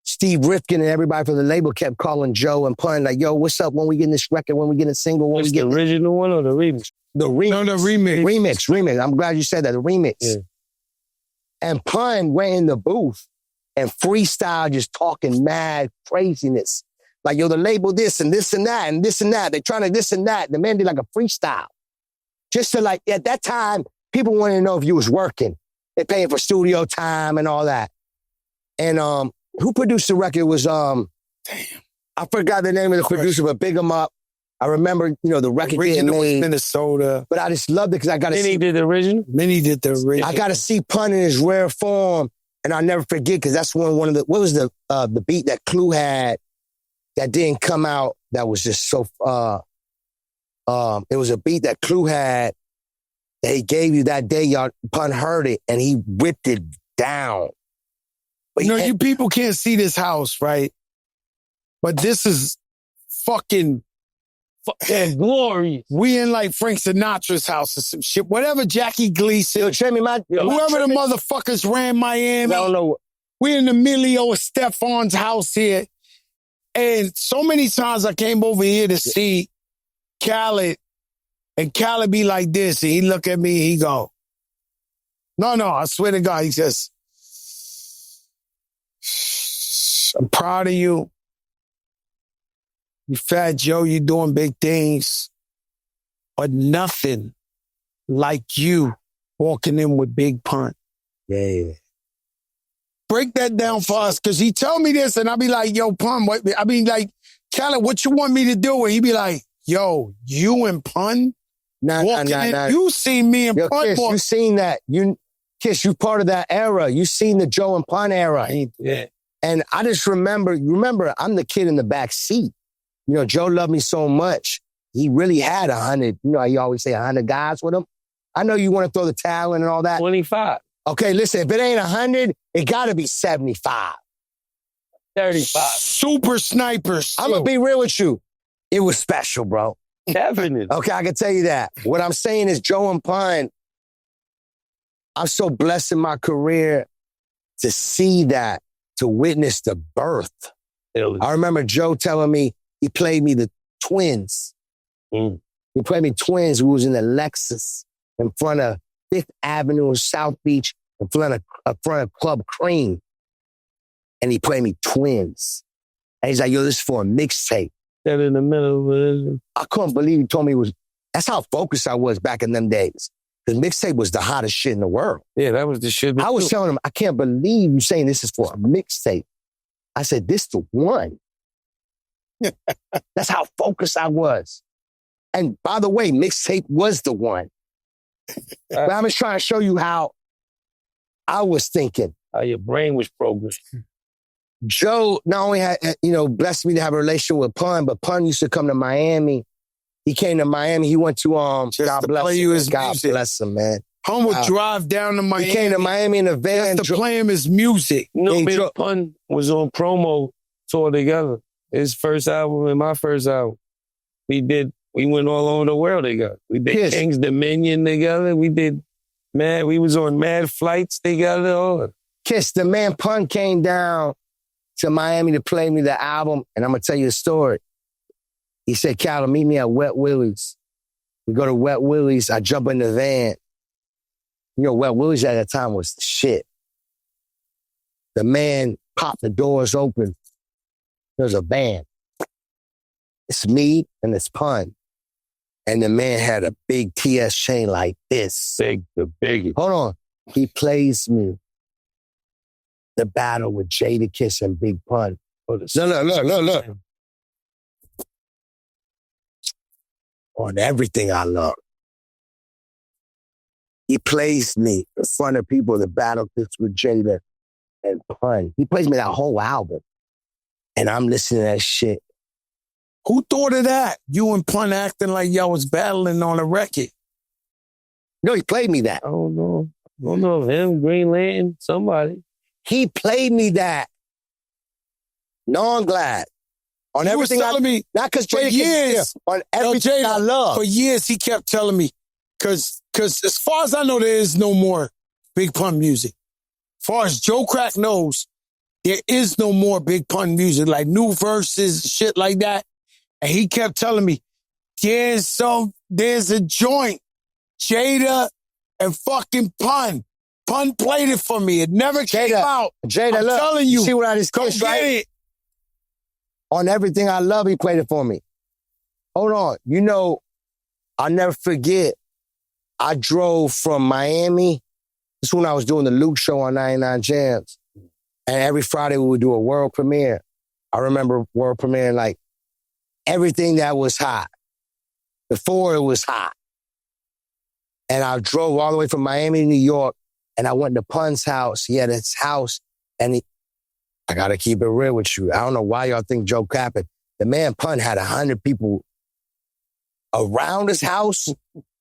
Steve Rifkin and everybody from the label kept calling Joe and Pun like, yo, what's up? When we get this record? When we get a single? When we get the original one or the remix? The remix. No, the remix. Remix. I'm glad you said that. The remix. Yeah. And Pun went in the booth and freestyle, just talking mad craziness. Like, yo, the label this and this and that and this and that. They're trying to this and that. The man did like a freestyle. Just to like, at that time, people wanted to know if you was working. They're paying for studio time and all that. And who produced the record was, I forgot the name of the producer, but big him up. I remember, the record getting made. Minnesota. But I just loved it because I got to see. Minnie did the original? Minnie did the original. I got to see Pun in his rare form. And I'll never forget because that's one of the, what was the beat that Clue had that didn't come out that was just so, it was a beat that Clue had that he gave you that day, y'all. Pun heard it and he whipped it down. But you people can't see this house, right? But this is fucking glory. We in like Frank Sinatra's house or some shit. Whatever Jackie Gleason. Whoever the motherfuckers ran Miami. I don't know. We in Emilio Estefan's house here. And so many times I came over here to see Khaled. And Khaled be like this. And he look at me, he go, no, I swear to God. He says, I'm proud of you. You Fat Joe, you doing big things. But nothing like you walking in with Big Pun. Yeah. Break that down for us, because he tell me this and I be like, yo, Pun, what? I mean, like, Khaled, what you want me to do? And he be like, yo, you and Pun? Nah. You seen me and Pun. Kiss, you seen that. Kiss, you part of that era. You seen the Joe and Pun era. Yeah. And I just remember, I'm the kid in the back seat. You know, Joe loved me so much. He really had 100, you know, you always say 100 guys with him. I know you want to throw the towel in and all that. 25. Okay, listen, if it ain't 100, it got to be 75. 35. Super snipers. I'm going to be real with you. It was special, bro. Definitely. Okay, I can tell you that. What I'm saying is Joe and Pun, I'm so blessed in my career to see that, to witness the birth. I remember Joe telling me he played me the Twins. Mm. He played me Twins. We was in the Lexus in front of 5th Avenue in South Beach, in front of Club Cream. And he played me Twins. And he's like, yo, this is for a mixtape. That in the middle. I couldn't believe he told me that's how focused I was back in them days. Because mixtape was the hottest shit in the world. Yeah, that was the shit. I was telling him, I can't believe you saying this is for a mixtape. I said, this the one. That's how focused I was. And by the way, mixtape was the one. But I'm just trying to show you how I was thinking. How your brain was programmed. Joe not only had, blessed me to have a relationship with Pun, but Pun used to come to Miami. He came to Miami. He went to, God bless him. God bless him, man. Pun would drive down to Miami. He came to Miami in a van. Just to play him his music. You know, me and Pun was on promo tour together. His first album and my first album. We went all over the world together. We did King's Dominion together. We was on mad flights together. Kiss, the man Pun came down to Miami to play me the album, and I'm going to tell you a story. He said, Khaled, meet me at Wet Willie's. We go to Wet Willie's. I jump in the van. You know, Wet Willie's at that time was the shit. The man popped the doors open. There's a van. It's me and it's Pun. And the man had a big TS chain like this. The biggie. Hold on. He plays me the battle with Jadakiss and Big Pun. Look. On Everything I Love. He plays me in front of people, the battle with Jada and Pun. He plays me that whole album. And I'm listening to that shit. Who thought of that? You and Pun acting like y'all was battling on a record. No, he played me that. I don't know him, Green Lantern, somebody. He played me that. No, I'm glad. On he Everything was telling me, not because Jada years, on Everything I Love. For years, he kept telling me, because as far as I know, there is no more Big Pun music. As far as Joe Crack knows, there is no more Big Pun music, like new verses, shit like that. And he kept telling me, there's a joint, Jada and fucking Pun. Pun played it for me. It never came out. Jada, I'm look, telling you. See what I just Go get it. On Everything I Love, he played it for me. Hold on. You know, I'll never forget, I drove from Miami. This is when I was doing the Luke show on 99 Jams. And every Friday we would do a world premiere. I remember world premiere like everything that was hot. Before it was hot. And I drove all the way from Miami to New York, and I went to Pun's house. He had his house, and I got to keep it real with you. I don't know why y'all think Joe capping. The man Pun had 100 people around his house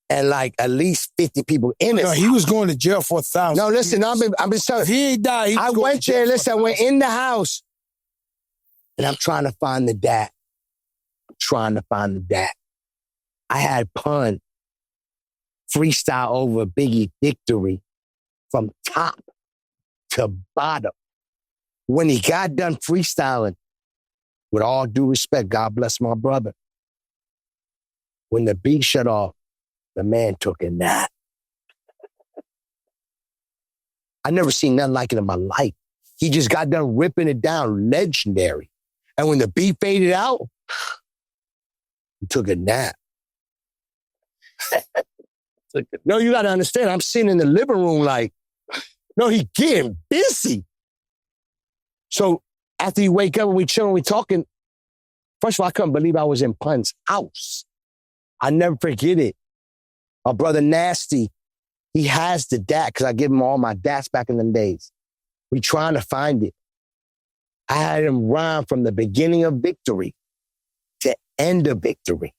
and like at least 50 people in his house. He was going to jail for 1,000. No, listen, I'm just telling you. He ain't died. I went there, listen, I went in the house, and I'm trying to find the dad. I had Pun freestyle over Biggie Victory from top to bottom. When he got done freestyling, with all due respect, God bless my brother, when the beat shut off, the man took a nap. I never seen nothing like it in my life. He just got done ripping it down. Legendary. And when the beat faded out, he took a nap. No, you got to understand. I'm sitting in the living room like, no, he getting busy. So after you wake up and we chilling, we talking, first of all, I couldn't believe I was in Pun's house. I never forget it. My brother Nasty, he has the DAT because I give him all my DATs back in them days. We trying to find it. I had him rhyme from the beginning of Victory to end of Victory.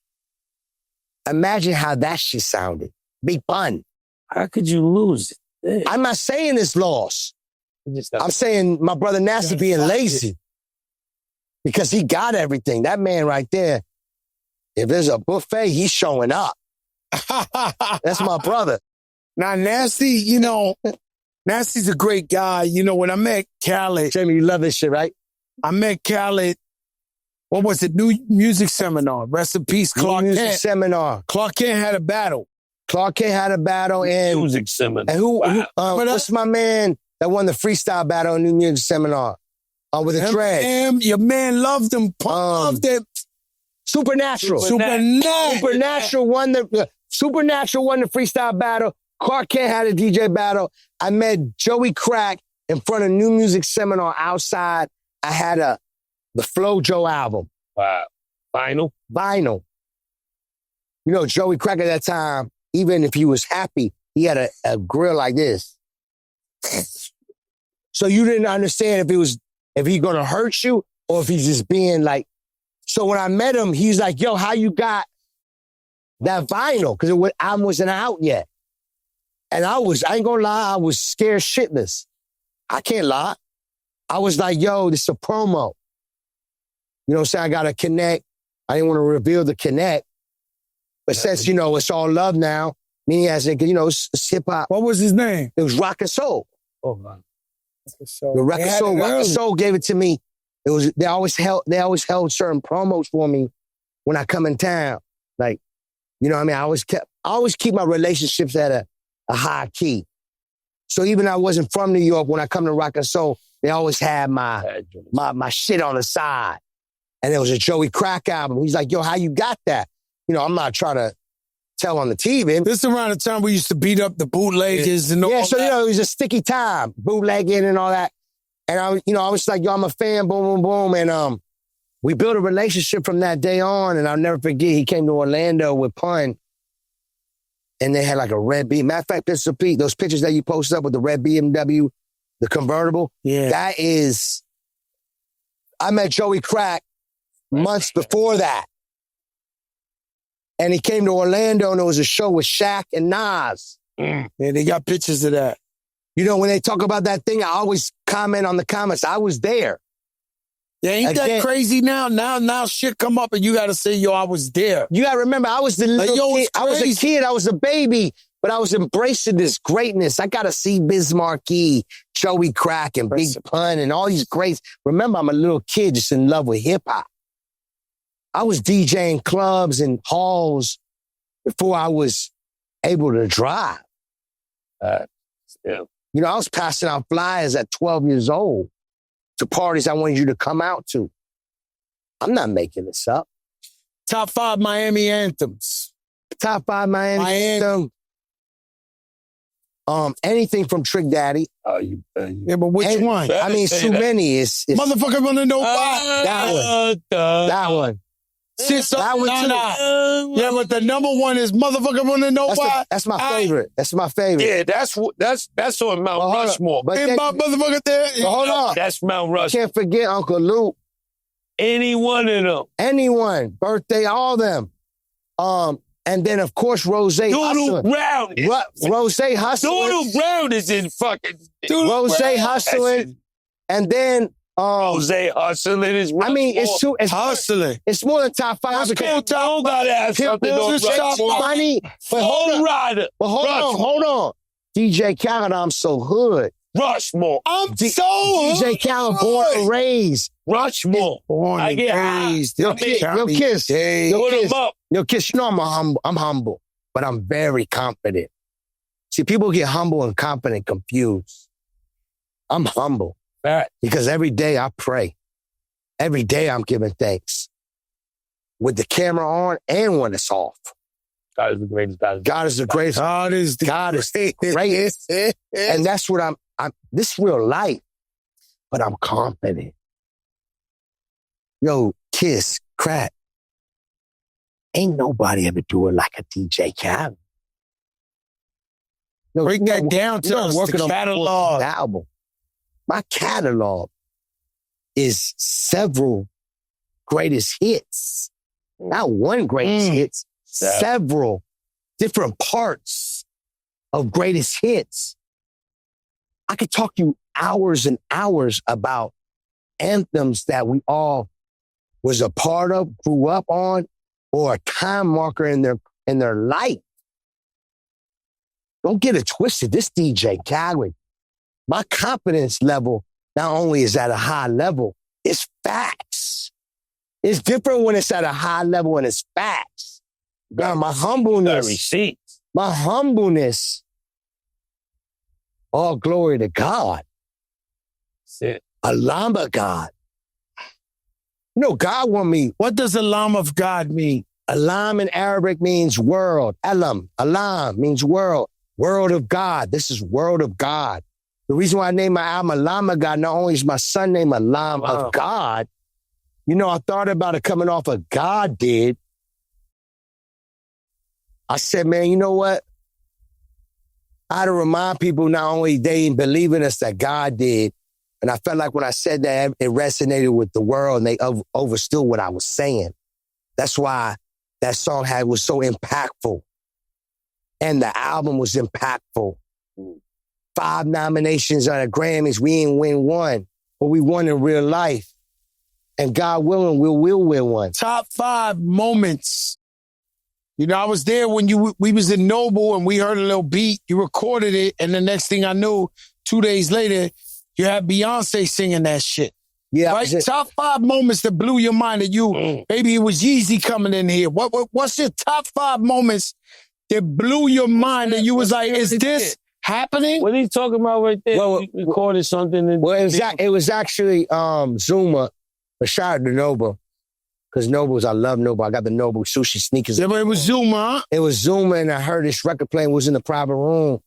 Imagine how that shit sounded. Big Pun. How could you lose it? I'm not saying it's lost. I'm saying my brother Nasty being lazy because he got everything. That man right there, if there's a buffet, he's showing up. That's my brother. Now, Nasty, Nasty's a great guy. When I met Khaled. Jamie, you love this shit, right? I met Khaled. What was it? New Music Seminar. Rest in peace, Clark Kent. Music Seminar. Clark Kent had a battle. Clark Kent had a battle and Music Seminar. And what's my man that won the freestyle battle in New Music Seminar? With the dread. Your man loved him. Loved him. Supernatural. Supernatural won the freestyle battle. Clark Kent had a DJ battle. I met Joey Crack in front of New Music Seminar outside. I had the Flow Joe album. Wow. Vinyl. Joey Crack at that time, even if he was happy, he had a grill like this. So you didn't understand if he gonna hurt you or if he's just being like. So when I met him, he's like, yo, how you got that vinyl? Because the album wasn't out yet. And I ain't gonna lie, I was scared shitless. I can't lie. I was like, yo, this is a promo. You know what I'm saying? I got to connect. I didn't want to reveal the connect. But since, it's all love now, meaning as it's hip hop. What was his name? It was Rock and Soul. Oh, man. The Rock and Soul gave it to me. They always held certain promos for me when I come in town. Like, what I mean? I always keep my relationships at a high key. So even I wasn't from New York, when I come to Rock and Soul, they always had my shit on the side. And there was a Joey Crack album. He's like, yo, how you got that? I'm not trying to tell on the TV. This is around the time we used to beat up the bootleggers and all that. Yeah, so, it was a sticky time, bootlegging and all that. And I was like, yo, I'm a fan, boom, boom, boom. And we built a relationship from that day on. And I'll never forget, he came to Orlando with Pun. And they had like a red BMW. Matter of fact, this is those pictures that you posted up with the red BMW, the convertible. Yeah. That is, I met Joey Crack months before that. And he came to Orlando and there was a show with Shaq and Nas. Yeah, they got pictures of that. When they talk about that thing, I always comment on the comments. I was there. Yeah, ain't that crazy now? Now shit come up and you got to say, yo, I was there. You got to remember, I was the little kid. I was a kid. I was a baby, but I was embracing this greatness. I got to see Biz Markie, Joey Crack, and Big Pun, and all these greats. Remember, I'm a little kid just in love with hip-hop. I was DJing clubs and halls before I was able to drive. I was passing out flyers at 12 years old to parties I wanted you to come out to. I'm not making this up. Top 5 Miami anthems. Top 5 Miami anthem. Anything from Trick Daddy. Yeah, but which one? I mean, too many. It's Motherfucker wanna know why. That one. That one too. Yeah, but the number one is motherfucker wanna know why. That's my favorite. That's my favorite. Yeah, that's on Mount Rushmore. But motherfucker there. But hold on. That's Mount Rushmore. Can't forget Uncle Luke. Any one of them. Anyone. Birthday, all them. And then of course Rose Doodle Brown. Rose Hustling. Doodle Brown is in fucking. Rose Hustling. And then Rose Hustling is. I mean, it's hustling. It's more than top 5. Don't gotta have something on Rushmore. Money. But hold on. DJ Khaled, I'm so hood. Rushmore. I'm so hood. DJ Khaled, born and raised. Rushmore. Born and raised. Yo, Kiss. Put him up. Yo, Kiss, I'm humble, but I'm very confident. See, people get humble and confident confused. I'm humble. Because every day I pray. Every day I'm giving thanks. With the camera on and when it's off. God is the greatest. God is the greatest. God is the greatest. And that's what I'm this is real life. But I'm confident. Yo, Kiss, Crack. Ain't nobody ever do it like a DJ Khaled. No, bring that down to us, working the catalog. On the album. My catalog is several greatest hits. Not one greatest hits, several different parts of greatest hits. I could talk to you hours and hours about anthems that we all was a part of, grew up on, or a time marker in their life. Don't get it twisted. This DJ Khaled, my confidence level not only is at a high level, it's facts. It's different when it's at a high level and it's facts. God, my humbleness, all glory to God. That's it. A lamb of God. You know, God want me. What does a lamb of God mean? Alam in Arabic means world. Alam means world. World of God. This is world of God. The reason why I named my album Alam of God, not only is my son named Alam of God, you know, I thought about it coming off of God did. I said, man, you know what? I had to remind people not only they didn't believe in us, that God did. And I felt like when I said that, it resonated with the world and they overstood what I was saying. That's why that song was so impactful. And the album was impactful. 5 nominations on the Grammys. We ain't win one, but we won in real life. And God willing, we'll win one. Top 5 moments. You know, I was there when we was in Noble and we heard a little beat. You recorded it, and the next thing I knew, 2 days later, you had Beyoncé singing that shit. Yeah. Right? Top 5 moments that blew your mind that you, maybe it was Jeezy coming in here. What's your top 5 moments that blew your mind that you was like, is this happening? What are you talking about right there? Well, you recorded something. It was actually Zuma, a shout out to Noble. Because Noble's, I love Noble. I got the Noble sushi sneakers. Yeah, but it was Zuma. It was Zuma, and I heard this record playing, was in the private room.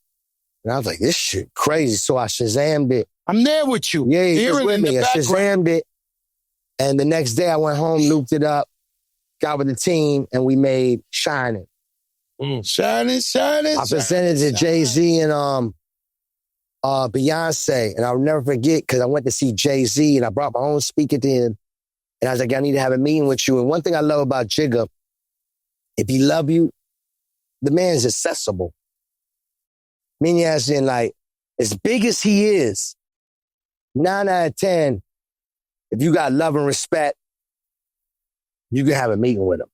And I was like, this shit crazy. So I Shazammed it. I'm there with you. Yeah, he was with me. I Shazammed it. And the next day I went home, looped it up, got with the team, and we made Shining. Shining. I presented to Jay-Z and Beyoncé. And I'll never forget, because I went to see Jay-Z, and I brought my own speaker to him. And I was like, I need to have a meeting with you. And one thing I love about Jigga, if he love you, the man's accessible. Meaning as in, like, as big as he is, 9 out of 10, if you got love and respect, you can have a meeting with him.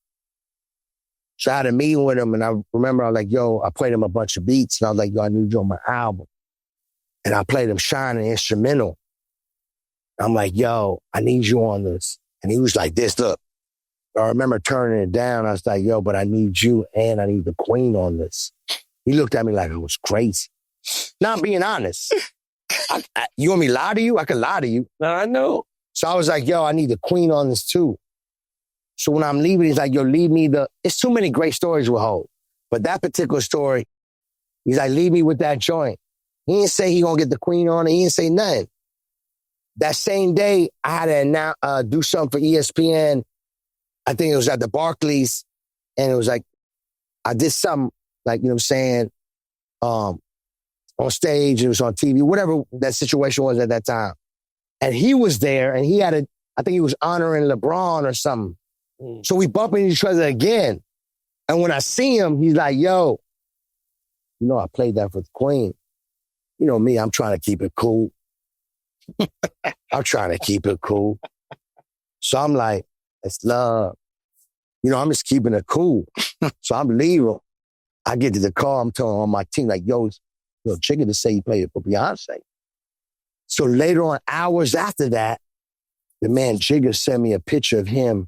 So I had a meeting with him, and I remember I was like, yo, I played him a bunch of beats, and I was like, yo, I need you on my album. And I played him Shining instrumental. I'm like, yo, I need you on this. And he was like, this, look. I remember turning it down. I was like, yo, but I need you and I need the queen on this. He looked at me like it was crazy. Now I'm being honest. You want me to lie to you? I can lie to you. No, I know. So I was like, yo, I need the queen on this too. So when I'm leaving, he's like, yo, leave me it's too many great stories with Ho. But that particular story, he's like, leave me with that joint. He didn't say he gonna get the queen on it. He didn't say nothing. That same day, I had to do something for ESPN. I think it was at the Barclays. And it was like, I did something, like, you know what I'm saying, on stage. It was on TV, whatever that situation was at that time. And he was there, and he had I think he was honoring LeBron or something. So we bump into each other again. And when I see him, he's like, yo, you know, I played that for the queen. You know me, I'm trying to keep it cool. I'm trying to keep it cool. So I'm like, it's love. You know, I'm just keeping it cool. So I'm leaving. I get to the car, I'm telling on my team, like, yo, Jigga to say he played it for Beyonce. So later on, hours after that, the man Jigga sent me a picture of him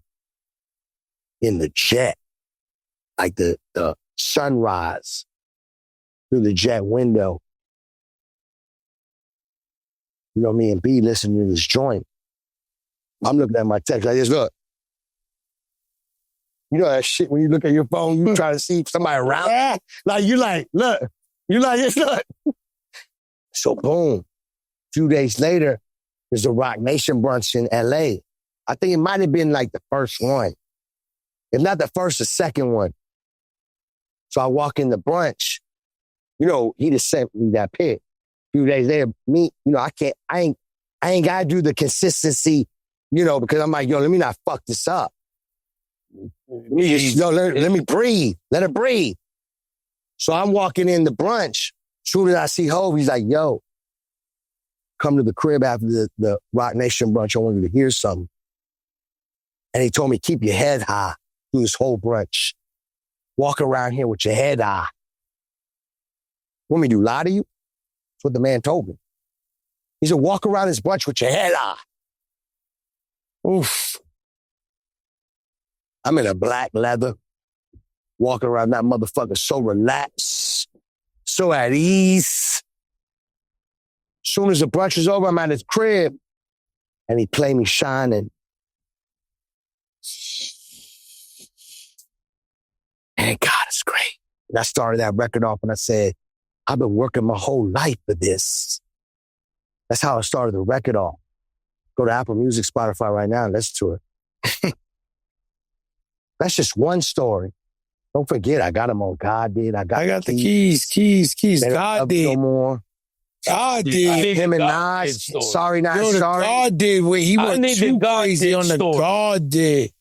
in the jet, like the sunrise through the jet window. You know, me and B listening to this joint. I'm looking at my text like this, look. You know that shit when you look at your phone, you try to see somebody around. Like, you like, look. You like this, look. So boom. A few days later, there's a Rock Nation brunch in LA. I think it might have been like the first one. If not the first, the second one. So I walk in the brunch. You know, he just sent me that pic. A few days later, me, you know, I ain't got to do the consistency, you know, because I'm like, yo, let me not fuck this up. Let me breathe. Let it breathe. So I'm walking in the brunch. Soon as I see Hov, he's like, yo, come to the crib after the Rock Nation brunch. I want you to hear something. And he told me, keep your head high through this whole brunch. Walk around here with your head high. Want me to lie to you? That's what the man told me. He said, walk around this brunch with your head high. Oof. I'm in a black leather, walking around that motherfucker so relaxed, so at ease. Soon as the brunch is over, I'm at his crib, and he played me Shining. And God, it's great. And I started that record off and I said, I've been working my whole life for this. That's how I started the record off. Go to Apple Music, Spotify right now and listen to it. That's just one story. Don't forget, I got him on God Did. I got the keys. God Did. No more. God Did. Him and Nas. Sorry, Not Sorry. God Did. Wait, he went too crazy on the God Did.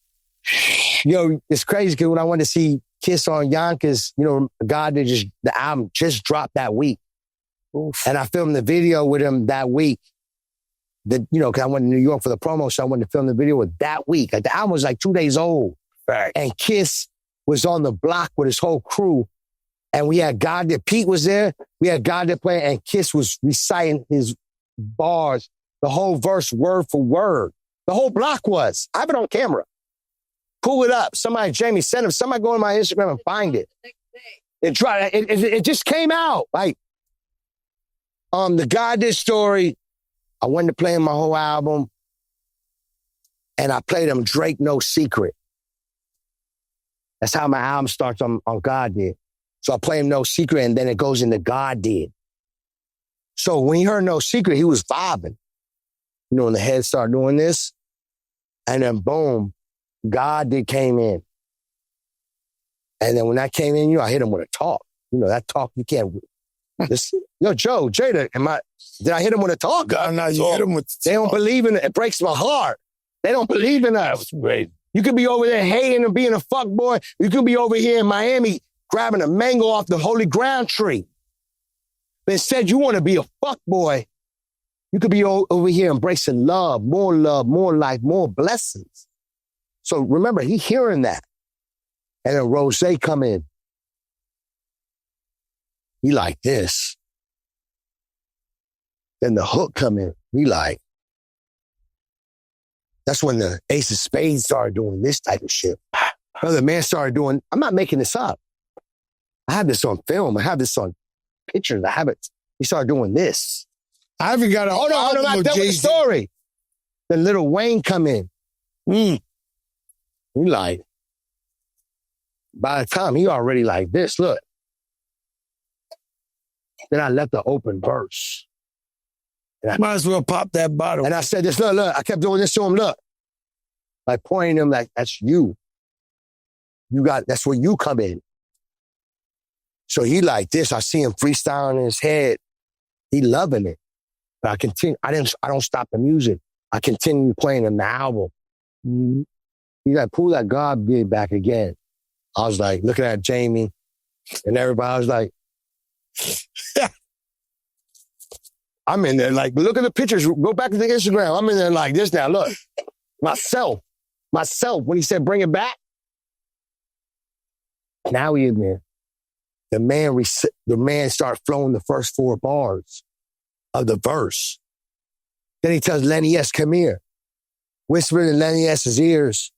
Yo, it's crazy because when I went to see Kiss on Yonkers, you know, God Did the album just dropped that week. Oof. And I filmed the video with him that week. You know, because I went to New York for the promo, so I went to film the video with that week. Like, the album was like 2 days old. Right. And Kiss was on the block with his whole crew. And we had God Did. Pete was there. We had God Did playing, and Kiss was reciting his bars, the whole verse, word for word. The whole block was. I have it on camera. Pull it up. Somebody, Jamie, send him. Somebody go on my Instagram and find it. It just came out. Like, the God Did story, I went to play him my whole album, and I played him Drake No Secret. That's how my album starts on God Did. So I play him No Secret, and then it goes into God Did. So when he heard No Secret, he was vibing. You know, when the head started doing this, and then boom, God Did came in. And then when that came in, you know, I hit him with a talk. You know, that talk, you can't... Yo, Joe, Jada, did I hit him with a talk? God, no, you hit him with... They don't believe in it. It breaks my heart. They don't believe in us. Great. You could be over there hating and being a fuck boy. You could be over here in Miami grabbing a mango off the holy ground tree. But instead, you want to be a fuck boy. You could be over here embracing love, more life, more blessings. So remember, he hearing that. And then Rose come in. He like this. Then the hook come in. He like. That's when the Ace of Spades started doing this type of shit. The man started doing, I'm not making this up. I have this on film. I have this on pictures. I have it. He started doing this. I haven't got a... Hold on, I'm not done with the story. Then Lil Wayne come in. He like, by the time he already like this, look. Then I left the open verse. Might as well pop that bottle. And I said this, look. I kept doing this to him, look. Like pointing him like, that's you. That's where you come in. So he like this. I see him freestyling in his head. He loving it. But I continue. I don't stop the music. I continue playing in the album. He like, pull that God Did back again. I was like, looking at Jamie and everybody. I was like, I'm in there like, look at the pictures. Go back to the Instagram. I'm in there like this now. Look, myself. When he said, bring it back. Now he in there. The man started flowing the first 4 bars of the verse. Then he tells Lenny S, come here. Whispering in Lenny S's ears.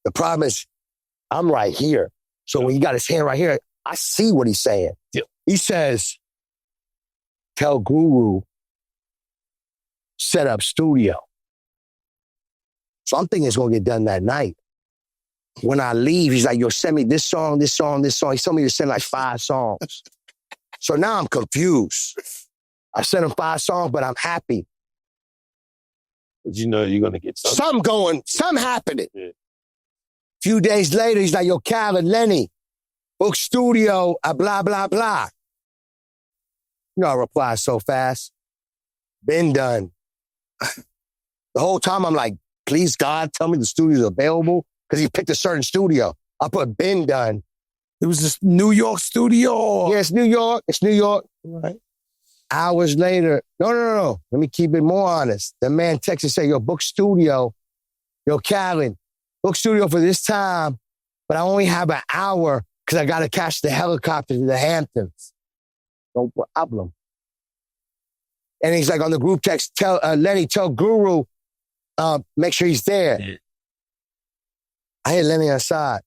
The problem is, I'm right here. So when he got his hand right here, I see what he's saying. Yeah. He says, tell Guru set up studio. So I'm thinking it's going to get done that night. When I leave, he's like, yo, send me this song, this song, this song. He told me to send like 5 songs. So now I'm confused. I sent him 5 songs, but I'm happy. But you know you're going to get something. Something happening. Yeah. Few days later, he's like, yo, Khaled, Lenny, book studio, blah, blah, blah. You know, I replied so fast. Been done. The whole time I'm like, please, God, tell me the studio's available. Because he picked a certain studio. I put been done. It was this New York studio? Or? Yeah, it's New York. It's New York. Right. Hours later, no. Let me keep it more honest. The man texted and said, yo, book studio. Yo, Khaled, book studio for this time, but I only have an hour because I got to catch the helicopter to the Hamptons. No problem. And he's like on the group text, tell Lenny, tell Guru, make sure he's there. Yeah. I hit Lenny outside.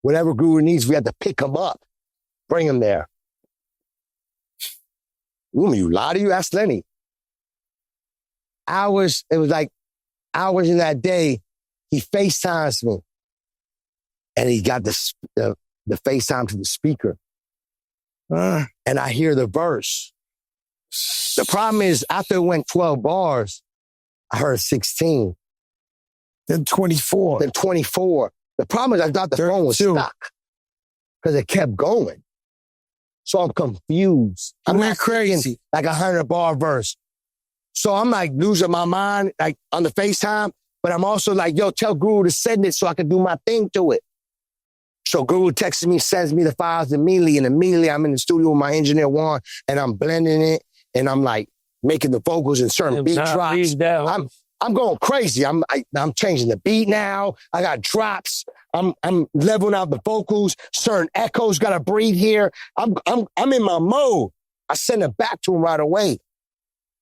Whatever Guru needs, we have to pick him up, bring him there. You lie to you? Ask Lenny. Hours, it was like hours in that day, he FaceTimes me. And he got the FaceTime to the speaker. And I hear the verse. The problem is, after it went 12 bars, I heard 16. Then 24. Then 24. The problem is I thought the phone was stuck because it kept going. So I'm confused. I'm not crazy. Like 100-bar verse. So I'm like losing my mind like on the FaceTime, but I'm also like, yo, tell Guru to send it so I can do my thing to it. So Guru texts me, sends me the files immediately, and immediately I'm in the studio with my engineer Juan, and I'm blending it, and I'm like making the vocals and certain beat drops. I'm going crazy. I'm changing the beat now. I got drops. I'm leveling out the vocals. Certain echoes got to breathe here. I'm in my mode. I sent it back to him right away.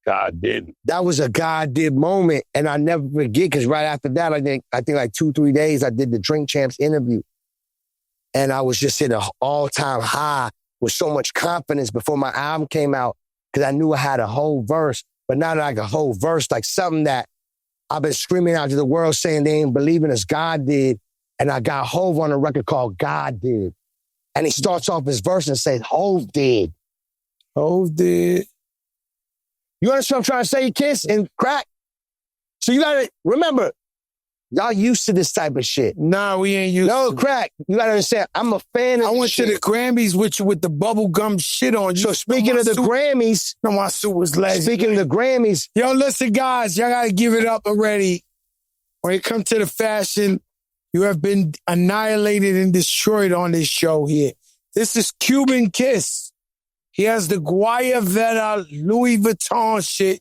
God did. That was a God did moment, and I never forget because right after that, I think like 2-3 days, I did the Drink Champs interview, and I was just in an all-time high with so much confidence before my album came out because I knew I had a whole verse, but not like a whole verse, like something that I've been screaming out to the world saying they ain't believing us, God did. And I got Hove on a record called God Did. And he starts off his verse and says, Hove did. Hove did. You understand what I'm trying to say, Kiss and Crack? So you gotta remember, y'all used to this type of shit. Nah, we ain't used to. No, Crack, you gotta understand, I'm a fan of I went to the Grammys with you with the bubblegum shit on. So speaking of the Grammys. No, my suit was legend. Speaking of the Grammys. Yo, listen, guys, y'all gotta give it up already. When it comes to the fashion, you have been annihilated and destroyed on this show here. This is Cuban Kiss. He has the Guayavera Louis Vuitton shit.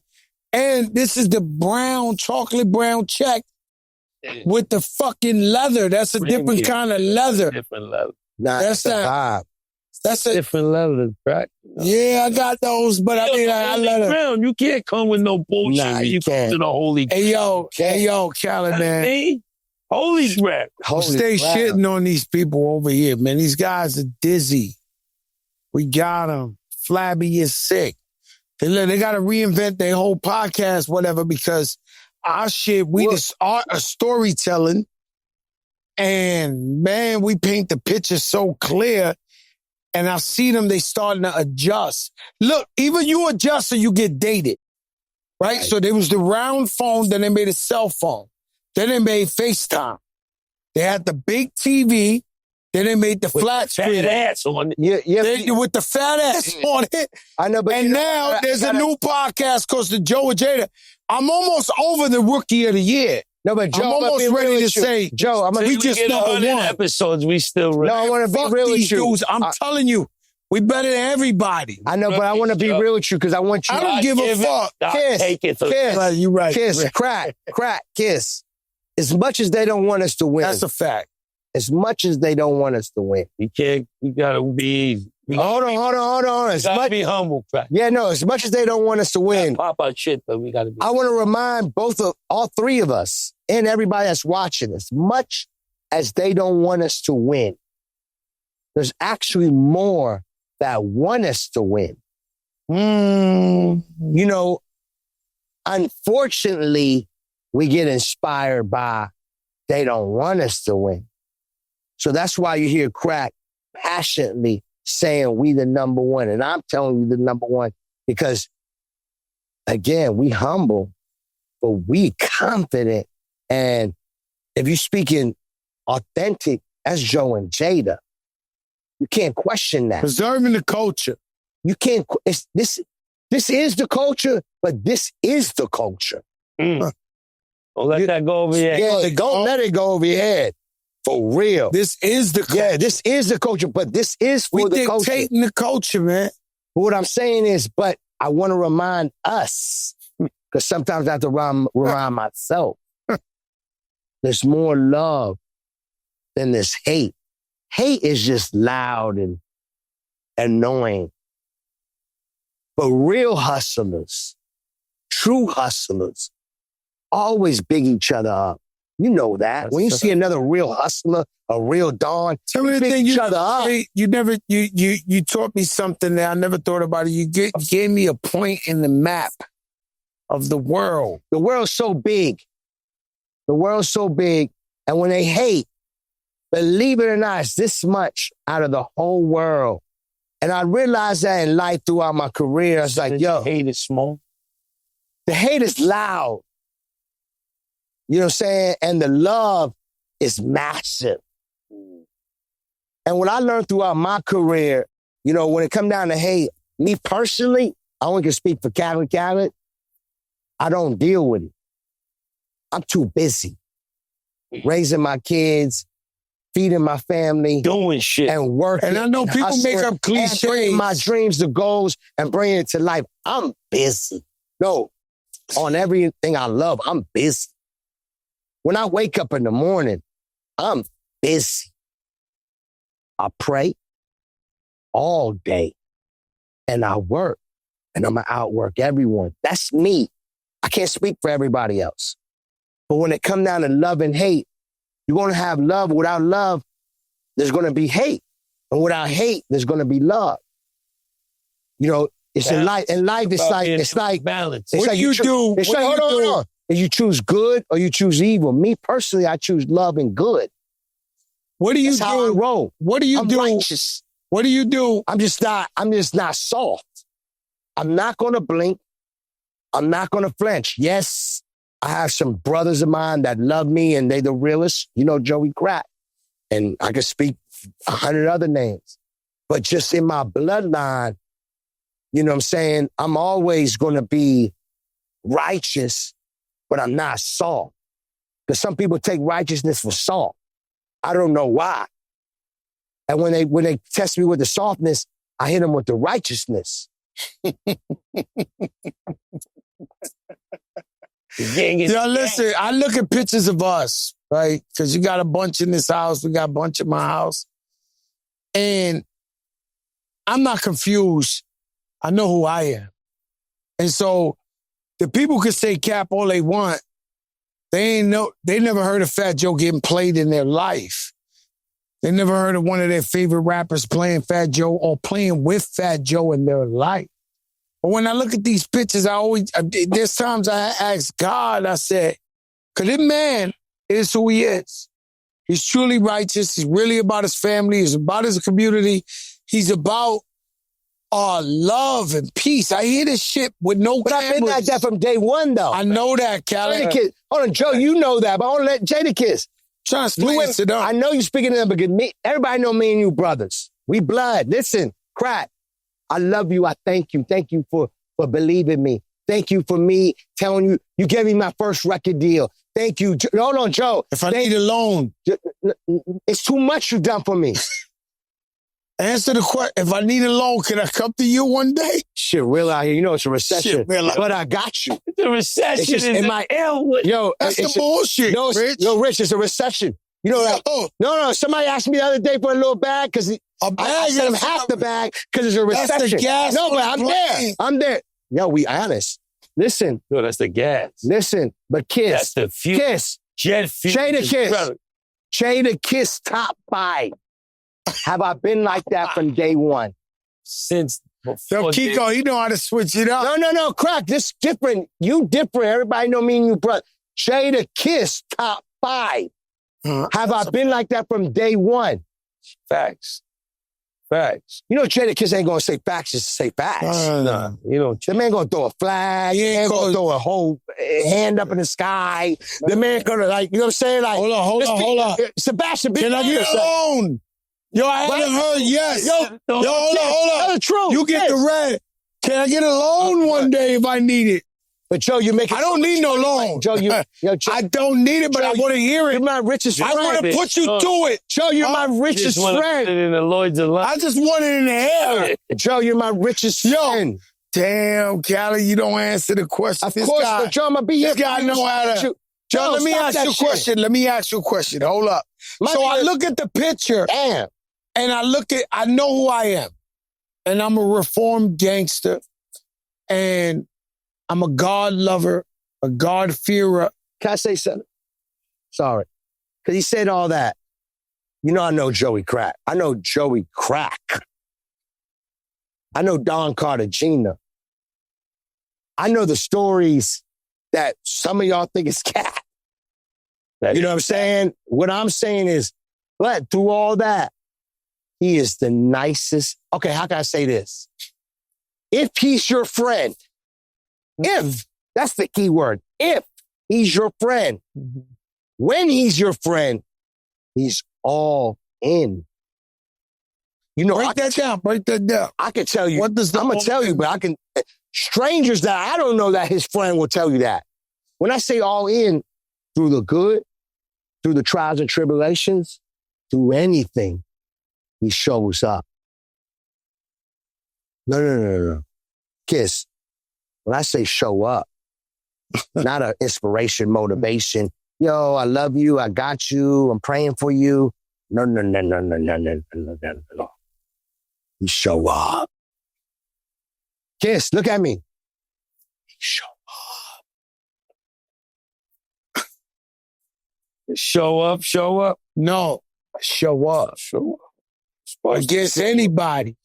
And this is the brown, chocolate brown check with the fucking leather. That's a different kind of leather. Different leather. Nah, that's a vibe. That's a different leather, right? Yeah, I got those, but I mean, I let it. You can't come with no bullshit. Nah, you can't. Come to the holy. Hey, yo, Khaled, man. Holy crap. Stay shitting on these people over here, man. These guys are dizzy. We got them. Flabby is sick. They got to reinvent their whole podcast, whatever, because our shit, we just are a storytelling. And, man, we paint the picture so clear. And I see them, they starting to adjust. Look, even you adjust or you get dated, right? So there was the round phone, then they made a cell phone. Then they made FaceTime. They had the big TV. Then they made the flat screen. Fat ass on it. Yeah. With the fat ass on it. I know, but and now there's a new podcast called the Joe and Jada. I'm almost over the Rookie of the Year. No, but Joe, I'm almost ready to say, Joe, we just number 1 episodes. We still. No, I want to be real with you. Dudes, I'm telling you, we better than everybody. I know, but I want to be real with you because I want you. I don't give a fuck. Kiss. You right. Kiss. Crack. Kiss. As much as they don't want us to win. That's a fact. As much as they don't want us to win. You gotta be. Hold on. As much, be humble, Crack. Yeah, no, as much as they don't want us to win. Pop our shit, but we gotta be. I want to remind all three of us and everybody that's watching, as much as they don't want us to win, there's actually more that want us to win. You know, Unfortunately, we get inspired by they don't want us to win. So that's why you hear Crack passionately saying we the number one. And I'm telling you the number one because, again, we humble, but we confident. And if you're speaking authentic, that's Joe and Jada. You can't question that. Preserving the culture. You can't, this is the culture, but this is the culture. Don't let that go over your head. Yeah, don't let it go over your head. For real. This is the culture. Yeah, this is the culture, but this is for the culture. We dictating the culture, man. But what I'm saying is, but I want to remind us, because sometimes I have to remind myself, there's more love than this hate. Hate is just loud and annoying. But real hustlers, true hustlers, always big each other up. You know that. When you see another real hustler, a real Don, tell me the big thing each other up. You taught me something that I never thought about it. You gave me a point in the map of the world. The world's so big. The world's so big. And when they hate, believe it or not, it's this much out of the whole world. And I realized that in life throughout my career. I was like, yo. The hate is small. The hate is loud. You know what I'm saying? And the love is massive. And what I learned throughout my career, you know, when it come down to hate, me personally, I only can speak for Khaled. I don't deal with it. I'm too busy raising my kids, feeding my family, doing shit, and working. And I know people make up cliches. Bringing my dreams to goals and bringing it to life. I'm busy. No, on everything I love, I'm busy. When I wake up in the morning, I'm busy. I pray all day and I work and I'm going to outwork everyone. That's me. I can't speak for everybody else. But when it comes down to love and hate, you're going to have love. Without love, there's going to be hate. And without hate, there's going to be love. You know, it's in life. In life, it's like balance. What do you do? It's like, hold on. If you choose good or you choose evil. Me personally, I choose love and good. What do you That's do? How I roll. What do you do? Righteous. What do you do? I'm just not soft. I'm not going to blink. I'm not going to flinch. Yes, I have some brothers of mine that love me and they the realest. You know, Joey Crack. And I can speak 100 other names. But just in my bloodline, you know what I'm saying? I'm always going to be righteous, but I'm not soft. Because some people take righteousness for soft. I don't know why. And when they test me with the softness, I hit them with the righteousness. Yo, listen, I look at pictures of us, right? Because you got a bunch in this house. We got a bunch in my house. And I'm not confused. I know who I am. And so the people can say cap all they want. They never heard of Fat Joe getting played in their life. They never heard of one of their favorite rappers playing Fat Joe or playing with Fat Joe in their life. But when I look at these pictures, there's times I ask God, I said, because this man is who he is. He's truly righteous. He's really about his family. He's about his community. He's about love and peace. I hear this shit with no But I've been like that from day one, though. I know that, Khaled. Jadakiss. Hold on, Joe, you know that, but I want to let Jadakiss. Trying to explain it to them. I know you're speaking to them because everybody know me and you brothers. We blood. Listen, Crack, I love you. I thank you. Thank you for believing me. Thank you for me telling you. You gave me my first record deal. Thank you. Hold on, Joe. If I need a loan. It's too much you've done for me. Answer the question. If I need a loan, can I come to you one day? Shit, real out here. You know it's a recession. Shit, real out. But I got you. The recession Just, is my L. Yo, that's the bullshit, Rich. Yo, Rich, it's a recession. You know that? No. Somebody asked me the other day for a little bag because I sent him half the bag because it's a recession. That's the gas. No, but I'm there. Yo, we honest. Listen. No, that's the gas. Listen, but Kiss. That's the fuel. Kiss. Jet fuel. Jadakiss. Jadakiss top 5. Have I been like that from day one? Since Yo, Kiko, he know how to switch it up. No, Crack, this different. You different. Everybody know me and you, brother. Jada-Kiss, top 5. Have I been like that from day one? Facts. You know Jada-Kiss ain't gonna say facts just to say facts. Nah. You know, the man gonna throw a flag. He ain't gonna throw a whole hand up in the sky. The man gonna you know what I'm saying? Like, hold on. Sebastian, can I get a loan? Yo, I haven't heard yes. Yo, hold on. That's the truth. You get the red. Can I get a loan one day if I need it? But Joe, you make it. I don't need no loan. Joe, Joe, I don't need it, but I want to hear it. You're my richest friend. I want to put you to it. Joe, you're my richest friend. In the Lloyd's of I just want it in the air. Joe, you're my richest friend. Damn, Callie, you don't answer the question. Of course, but Joe, I'm going to be here. This guy know how to. Joe, let me ask you a question. Let me ask you a question. Hold up. So I look at the picture. Damn. And I know who I am. And I'm a reformed gangster. And I'm a God lover, a God fearer. Can I say something? Sorry. Because he said all that. You know I know Joey Crack. I know Joey Crack. I know Don Cartagena. I know the stories that some of y'all think is cat. You know what I'm saying? What I'm saying is, but through all that, he is the nicest. Okay, how can I say this? If he's your friend, if, that's the key word, if he's your friend, when he's your friend, he's all in. You know, break that down. I can tell you. I'm going to tell you, but I can, strangers that I don't know that his friend will tell you that. When I say all in, through the good, through the trials and tribulations, through anything, he shows up. No. Kiss. When I say show up, not an inspiration, motivation. Yo, I love you. I got you. I'm praying for you. No. You show up. Kiss, look at me. You show up. Show up. No, show up. Against anybody.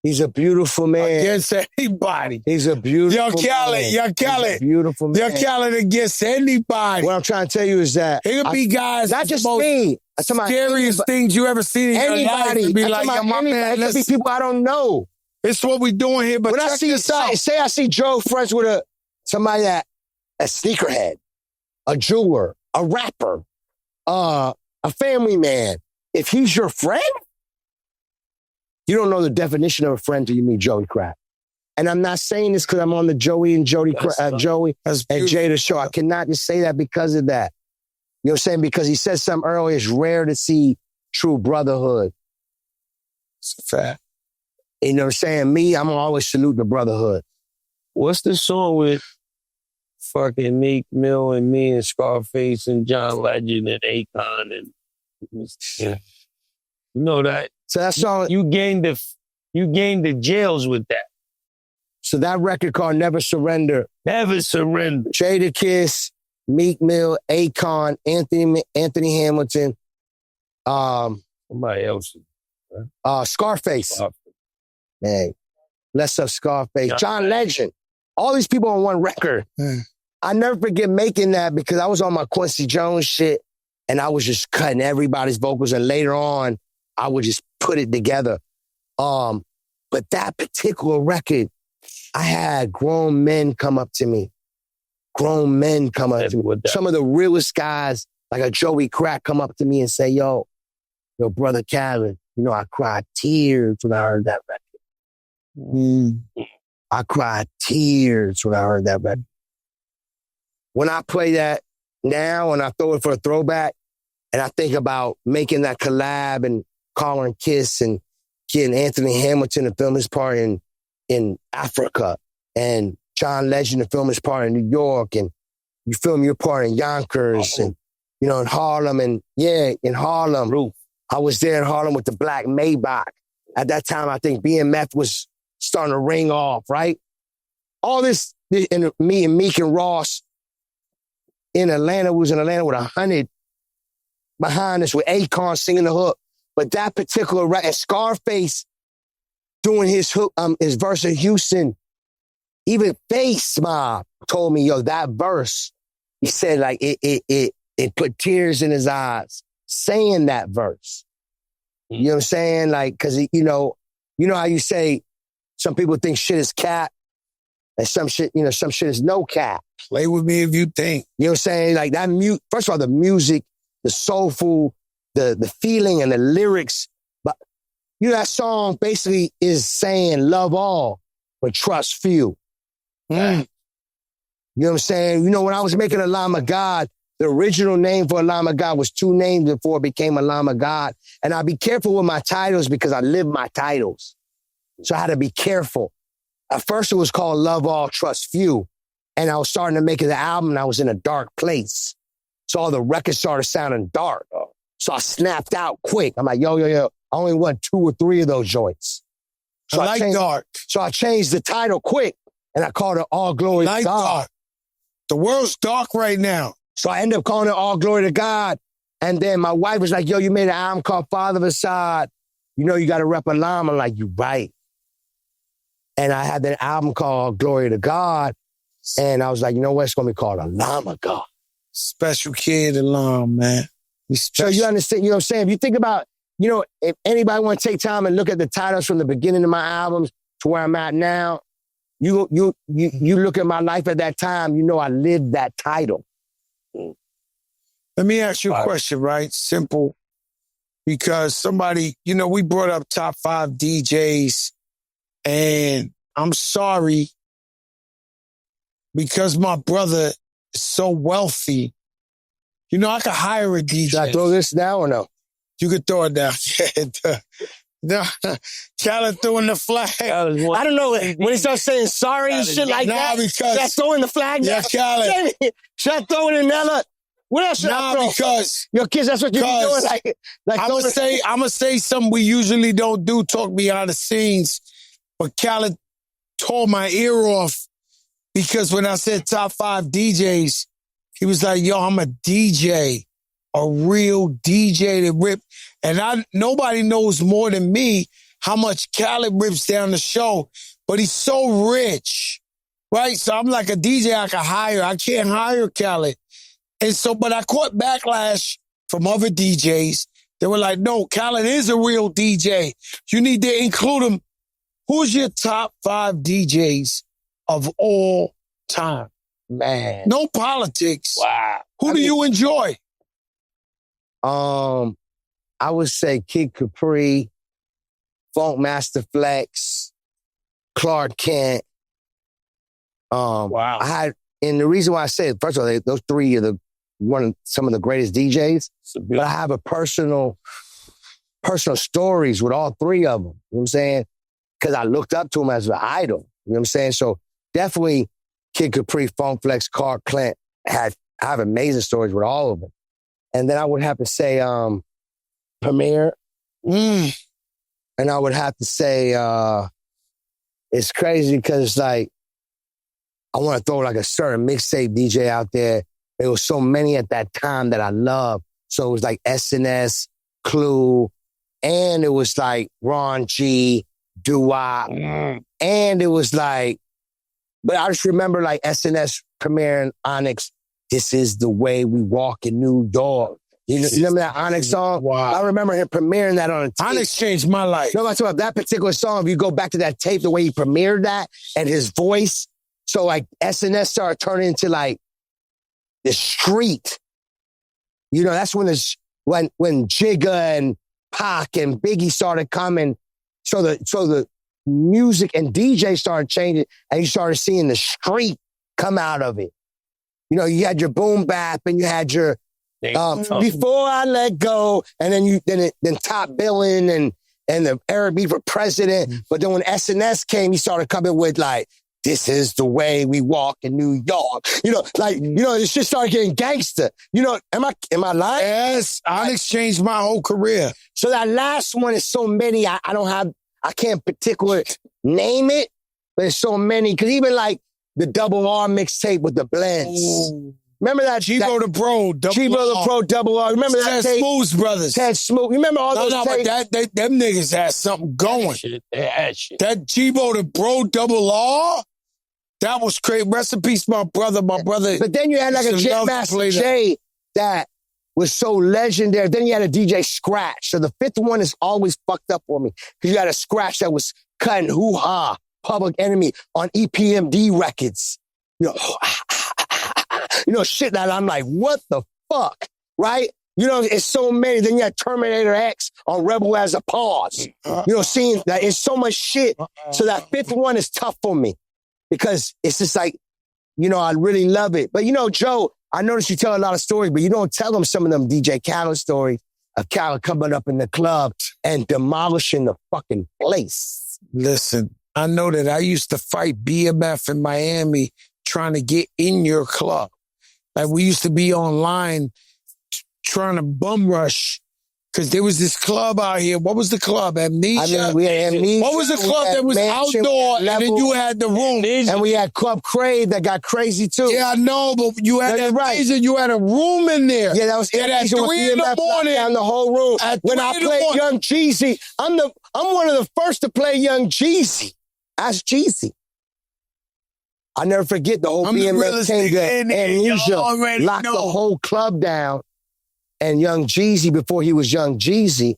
He's a beautiful man. Against anybody. He's a beautiful man. Yo, Khaled. Beautiful man. Yo, Khaled against anybody. What I'm trying to tell you is that it could be guys. Not just me. Scariest things you ever seen in your life. Be like, my man, let's be people I don't know. It's what we doing here. But when check this out. Say I see Joe friends with somebody that a sneakerhead, a jeweler, a rapper, a family man. If he's your friend, you don't know the definition of a friend till you meet Joey Crack. And I'm not saying this because I'm on the Joey and Joey and Jada show. I cannot just say that because of that. You know what I'm saying? Because he said something earlier, it's rare to see true brotherhood. It's a fact. You know what I'm saying? Me, I'm going to always salute the brotherhood. What's the song with fucking Meek Mill and me and Scarface and John Legend and Akon and you know that? So that song, you gained the jails with that. So that record called Never Surrender. Never Surrender. Jadakiss, Meek Mill, Akon, Anthony Hamilton, somebody else. Scarface. Man, bless up Scarface. John Legend. All these people on one record. I never forget making that because I was on my Quincy Jones shit and I was just cutting everybody's vocals and later on I would just put it together. But that particular record, I had grown men come up to me. Some of the realest guys, like a Joey Crack, come up to me and say, yo, brother Khaled, you know, I cried tears when I heard that record. I cried tears when I heard that record. When I play that now and I throw it for a throwback and I think about making that collab and calling Kiss and getting Anthony Hamilton to film his part in Africa and John Legend to film his part in New York and you film your part in Yonkers and, you know, in Harlem and in Harlem. I was there in Harlem with the black Maybach. At that time, I think BMF was starting to ring off, right? All this, and me and Meek and Ross in Atlanta, was in Atlanta with 100 behind us with Akon singing the hook. But that particular record, Scarface, doing his verse in Houston, even Face Mob told me, yo, that verse, he said like it put tears in his eyes saying that verse. You know what I'm saying? Like, cause you know how you say some people think shit is cap and some shit is no cap. Play with me if you think. You know what I'm saying? Like that first of all, the music, the soulful, the feeling and the lyrics. But that song basically is saying love all, but trust few. You know what I'm saying? You know, when I was making a Llama God, the original name for a Llama God was 2 names before it became a Llama God. And I be careful with my titles because I live my titles. So I had to be careful. At first it was called Love All, Trust Few. And I was starting to make the album and I was in a dark place. So all the records started sounding dark. So I snapped out quick. I'm like, yo. I only want 2 or 3 of those joints. So I like dark. So I changed the title quick and I called it All Glory to God. Dark. The world's dark right now. So I ended up calling it All Glory to God. And then my wife was like, yo, you made an album called Father of Assad. You know, you got to rep a llama. I'm like, you right. And I had that album called Glory to God. And I was like, you know what? It's going to be called a Llama God. Special kid alum, man. So you understand, you know what I'm saying? If you think about, if anybody want to take time and look at the titles from the beginning of my albums to where I'm at now, you look at my life at that time, I lived that title. Let me ask you a question, right? Simple. Because somebody, we brought up top 5 DJs, and I'm sorry, because my brother is so wealthy, I could hire a DJ. Should I throw this down or no? You could throw it down. No, Khaled throwing the flag. I don't know. When he starts saying sorry and shit like that, should I throw in the flag? Yeah, Khaled. Should I throw it in Nella? What else should I throw? Because your kids, that's what you be doing. Like I'm gonna say something we usually don't do, talk behind the scenes. But Khaled tore my ear off because when I said top 5 DJs, he was like, yo, I'm a DJ, a real DJ that rip. And nobody knows more than me how much Khaled rips down the show, but he's so rich, right? So I'm like a DJ I can hire. I can't hire Khaled. And so, but I caught backlash from other DJs. They were like, no, Khaled is a real DJ. You need to include him. Who's your top 5 DJs of all time? Man. No politics. Wow. Who do you enjoy? I would say Kid Capri, Funk Master Flex, Clark Kent. Wow. And the reason why I say it, first of all, those 3 are some of the greatest DJs. But I have a personal stories with all 3 of them. You know what I'm saying? Because I looked up to them as an idol. You know what I'm saying? So definitely Kid Capri, Funk Flex, Clark Kent. I have amazing stories with all of them. And then I would have to say Premier. And I would have to say it's crazy because it's like I want to throw like a certain mixtape DJ out there. There was so many at that time that I loved. So it was like SNS, Clue, and it was like Ron G, DOA, and it was like, but I just remember like SNS, Premier, and Onyx. This is the way we walk in New York. You remember that Onyx song? Wow. I remember him premiering that on a tape. Onyx changed my life. No, I'm talking about that particular song. If you go back to that tape, the way he premiered that and his voice. So like SNS started turning into like the street. That's when Jigga and Pac and Biggie started coming. So the music and DJ started changing and you started seeing the street come out of it. You had your boom bap and you had your Before I Let Go, and then Top Billin' and the Eric B for President. But then when SNS came, he started coming with like, this is the way we walk in New York. This shit started getting gangster. Am I lying? Yes, Onyx changed my whole career. So that last one is so many, I can't particularly name it, but it's so many. Cause even like the Double R mixtape with the blends. Remember that? Chibo the Bro, Double Chibo the Pro, Double R. Remember that tape? Smooth Brothers. Ted Smooth. Remember all those tapes? But them niggas had something going. That Chibo the Bro, Double R, that was crazy. Rest in peace, my brother. But then you had like a Jet Master J that was so legendary. Then you had a DJ Scratch. So the fifth one is always fucked up for me. Because you had a Scratch that was cutting Hoo-Ha, Public Enemy on EPMD records. Shit that I'm like, what the fuck? Right? It's so many. Then you had Terminator X on Rebel as a Pause. Seeing that it's so much shit. So that fifth one is tough for me. Because it's just like, I really love it. But Joe, I noticed you tell a lot of stories, but you don't tell them some of them DJ Khaled stories of Khaled coming up in the club and demolishing the fucking place. Listen, I know that I used to fight BMF in Miami trying to get in your club. Like we used to be online trying to bum rush because there was this club out here. What was the club? Amnesia? We had Amnesia. What was the club that was outdoor and then you had the room? And we had Club Crave that got crazy too. Yeah, I know, but you had Amnesia. You had a room in there. Yeah, that was at 3 in the morning. Down the whole room. When I played Young Jeezy, I'm one of the first to play Young Jeezy. That's Jeezy. I never forget the whole BMF came to Amnesia, locked the whole club down. And Young Jeezy, before he was Young Jeezy,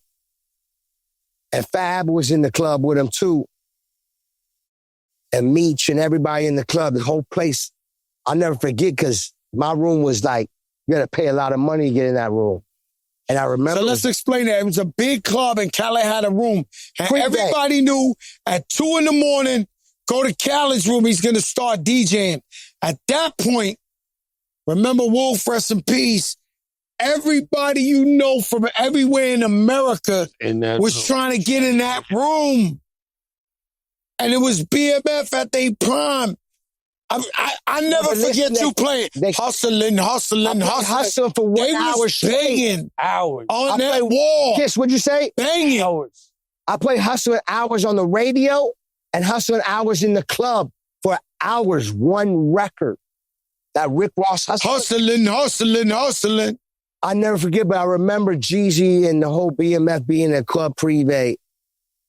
and Fab was in the club with him too, and Meech and everybody in the club, the whole place. I'll never forget because my room was like, you got to pay a lot of money to get in that room. And I remember. So let's explain that. It was a big club and Khaled had a room. And everybody knew at 2 in the morning, go to Khaled's room, he's going to start DJing. At that point, remember Wolf, rest in peace, everybody from everywhere in America was trying to get in that room. And it was BMF at their prime. I never forget you playing. Hustling for 1 hour straight. Hours. On that wall. Kiss, what'd you say? Banging. Hours. I played hustling hours on the radio and hustling hours in the club for hours, one record. That Rick Ross hustling. I never forget, but I remember Jeezy and the whole BMF being at Club Privé,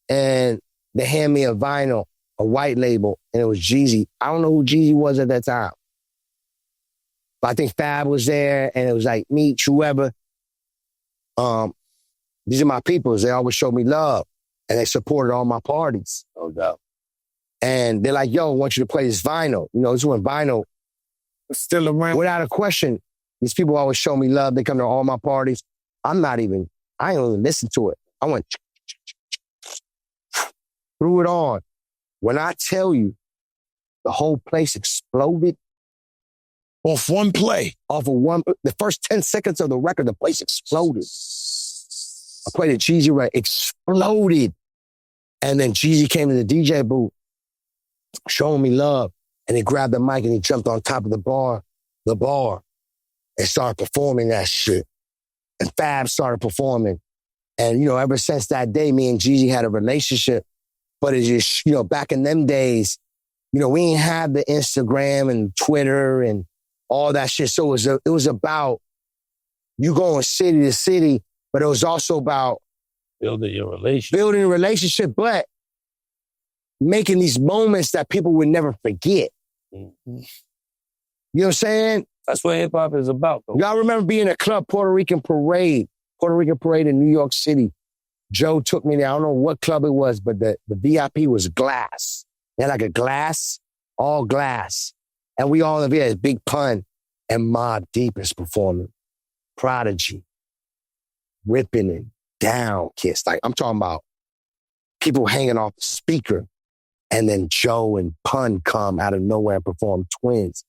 and they hand me a vinyl, a white label, and it was Jeezy. I don't know who Jeezy was at that time. But I think Fab was there, and it was like Meech, whoever. These are my peoples. They always showed me love, and they supported all my parties. No doubt. And they're like, yo, I want you to play this vinyl. This is when vinyl was still around. Without a question. These people always show me love. They come to all my parties. I ain't even listen to it. I went, threw it on. When I tell you, the whole place exploded. Off one play. The first 10 seconds of the record, the place exploded. I played a Jeezy record, exploded. And then Jeezy came to the DJ booth, showing me love. And he grabbed the mic and he jumped on top of the bar, and started performing that shit. And Fab started performing. And, ever since that day, me and Jeezy had a relationship. But it's just, back in them days, we didn't have the Instagram and Twitter and all that shit. So it was about you going city to city, but it was also about building a relationship, but making these moments that people would never forget. Mm-hmm. You know what I'm saying? That's what hip hop is about, though. Y'all remember being at Club Puerto Rican Parade in New York City. Joe took me there. I don't know what club it was, but the VIP was glass. They had like a glass, all glass. And we all there, it's Big Pun and Mobb Deep is performing. Prodigy, ripping it down, Kiss. Like, I'm talking about people hanging off the speaker. And then Joe and Pun come out of nowhere and perform Twins.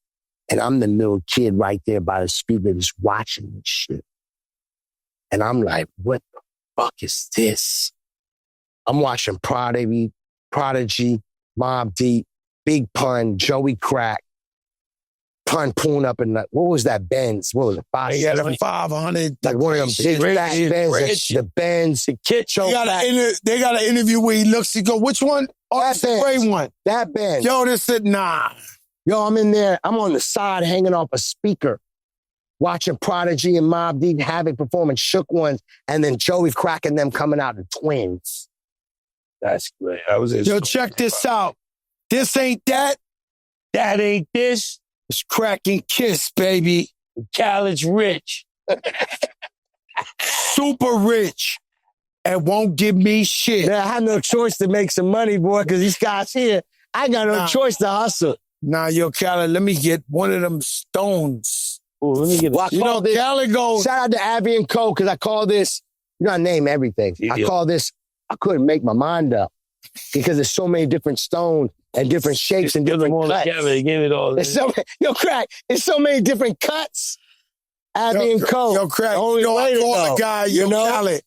And I'm the little kid right there by the speaker just watching this shit. And I'm like, what the fuck is this? I'm watching Prodigy, Mobb Deep, Big Pun, Joey Crack, Pun pulling up in what was that Benz? What was it? 500. Like one of them big fat Benz, the Benz, the kitchen. They got an interview where he looks, he go, which one? Oh, that's the gray one. That Benz. Yo, they said, nah. Yo, I'm in there. I'm on the side hanging off a speaker. watching Prodigy and Mobb Deep Havoc performing Shook Ones, and then Joey cracking them coming out the twins. That's great. Yo, check this out. This ain't that. That ain't this. It's cracking Kiss, baby. Khaled's rich. Super rich. And won't give me shit. Man, I had no choice to make some money, boy, because these guys here, I got no choice to hustle. Nah, yo, Khaled, let me get one of them stones. Ooh, let me get Well, Khaled goes. Shout out to Abby and Co, because I call this, you know, I name everything. Yeah. I call this, I couldn't make my mind up because there's so many different stones and different shapes and different cuts. Give it all. Yo, Crack, it's so many different cuts. Abby and Co. Yo, Crack, Only you know way I to call know, the guy, you know?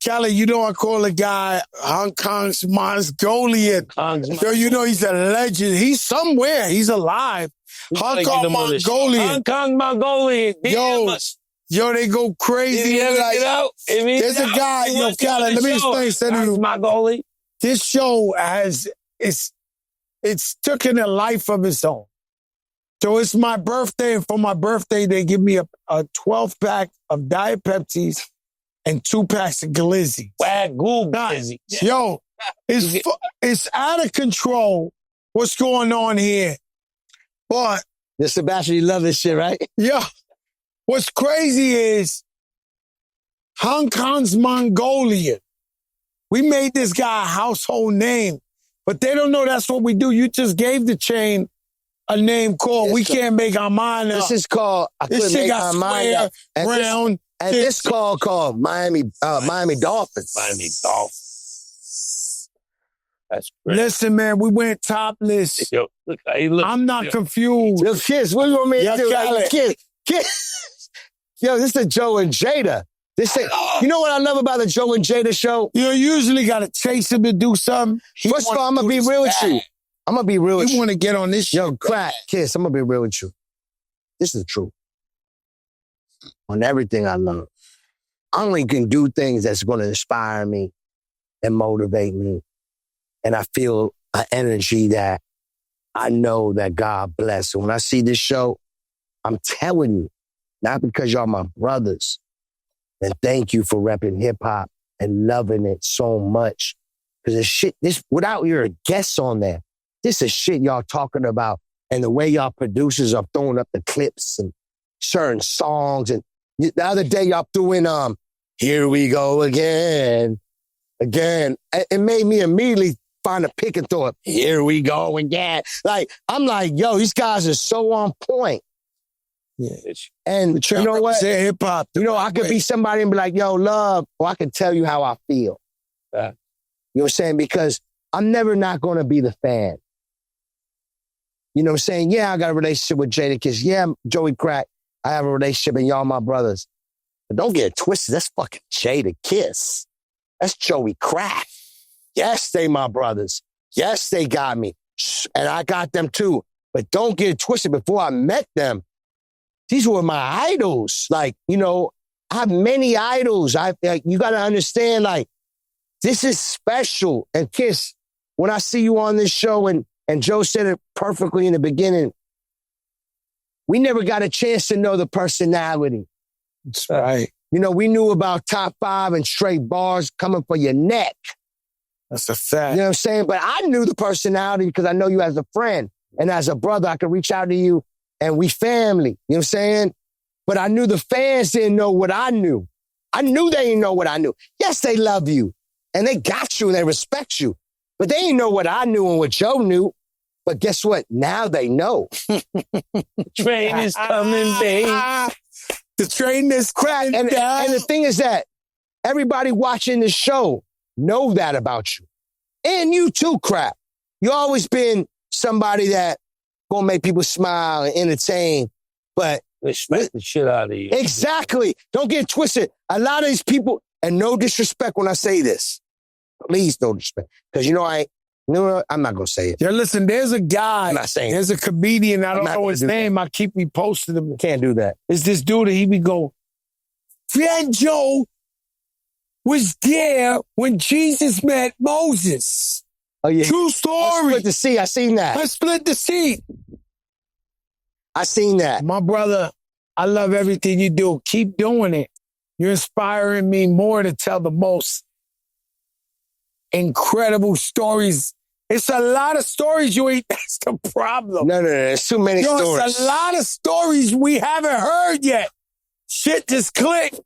Khaled, you know I call the guy Hong Kong's Mongolian. Yo, you know he's a legend. He's somewhere. He's alive. Hong Kong Mongolian. Hong Kong Mongolian. Yo, they go crazy. There's a guy, yo, Khaled, let me explain something to you. Mongolian. This show it's taken a life of its own. So it's my birthday, and for my birthday, they give me a 12-pack of Diet Pepsis and 2 packs of Glizzy. Glizzy. Yo, it's out of control what's going on here. But this Sebastian, you love this shit, right? Yeah. What's crazy is Hong Kong's Mongolian. We made this guy a household name, but they don't know that's what we do. You just gave the chain a name called We Can't Make Our Mind Up. This is called I This Couldn't shit Make got My Mind Up. round. And this called Miami Dolphins. Miami Dolphins. That's great. Listen, man, we went topless. Yo, look how he looks. I'm not confused. Yo, Kiss, what do you want me to do? Khaled. Kiss. Yo, this is Joe and Jada. You know what I love about the Joe and Jada show? You usually got to chase him to do something. First of all, I'm going to be real with you. I'm going to be real with you. You want to get on this shit. Yo, Crack, Kiss, I'm going to be real with you. This is the truth. On everything I love. I only can do things that's going to inspire me and motivate me. And I feel an energy that I know that God bless. And when I see this show, I'm telling you, not because y'all my brothers, and thank you for repping hip-hop and loving it so much. Because without your guests on there, this is shit y'all talking about. And the way y'all producers are throwing up the clips and certain songs. And the other day y'all threw in, Here We Go Again. It made me immediately find a pick and throw up, Here We Go Again. Like, I'm like, yo, these guys are so on point. Yeah. And you know what? Hip hop. You know, I could be somebody and be like, yo, love, or I can tell you how I feel. You know what I'm saying? Because I'm never not going to be the fan. You know what I'm saying? Yeah, I got a relationship with Jadakiss. Yeah, Joey Crack, I have a relationship and y'all my brothers. But don't get it twisted. That's fucking Jadakiss. That's Joey Crack. Yes, they my brothers. Yes, they got me. And I got them too. But don't get it twisted. Before I met them, these were my idols. Like, you know, I have many idols. You got to understand, like, this is special. And Kiss, when I see you on this show, and Joe said it perfectly in the beginning, we never got a chance to know the personality. That's right. You know, we knew about top 5 and straight bars coming for your neck. That's a fact. You know what I'm saying? But I knew the personality because I know you as a friend. And as a brother, I could reach out to you and we family. You know what I'm saying? But I knew the fans didn't know what I knew. I knew they didn't know what I knew. Yes, they love you. And they got you and they respect you. But they didn't know what I knew and what Joe knew. But guess what? Now they know. Train is coming, babe. The train is cracking down. And the thing is that everybody watching this show know that about you. And you too, Crap. You always been somebody that gonna make people smile and entertain. But respect the shit out of you. Exactly. Don't get twisted. A lot of these people, and no disrespect when I say this. Please no disrespect. Because I'm not going to say it. Yeah, listen, there's a guy. I'm not saying There's a comedian. I don't know his name. I keep reposting him. Can't do that. It's this dude that he be go, Fat Joe was there when Jesus met Moses. Oh, yeah. True story. I split the seat. I seen that. I split the seat. I seen that. My brother, I love everything you do. Keep doing it. You're inspiring me more to tell the most incredible stories. It's a lot of stories you ain't, that's the problem. No, there's too many stories. It's a lot of stories we haven't heard yet. Shit just clicked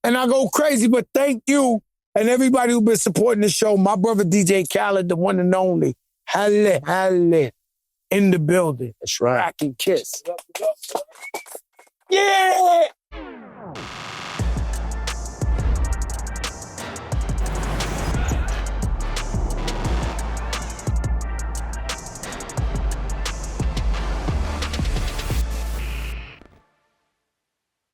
and I go crazy, but thank you and everybody who's been supporting the show. My brother DJ Khaled, the one and only. Halle, in the building. That's right. Crack and kiss. Yeah!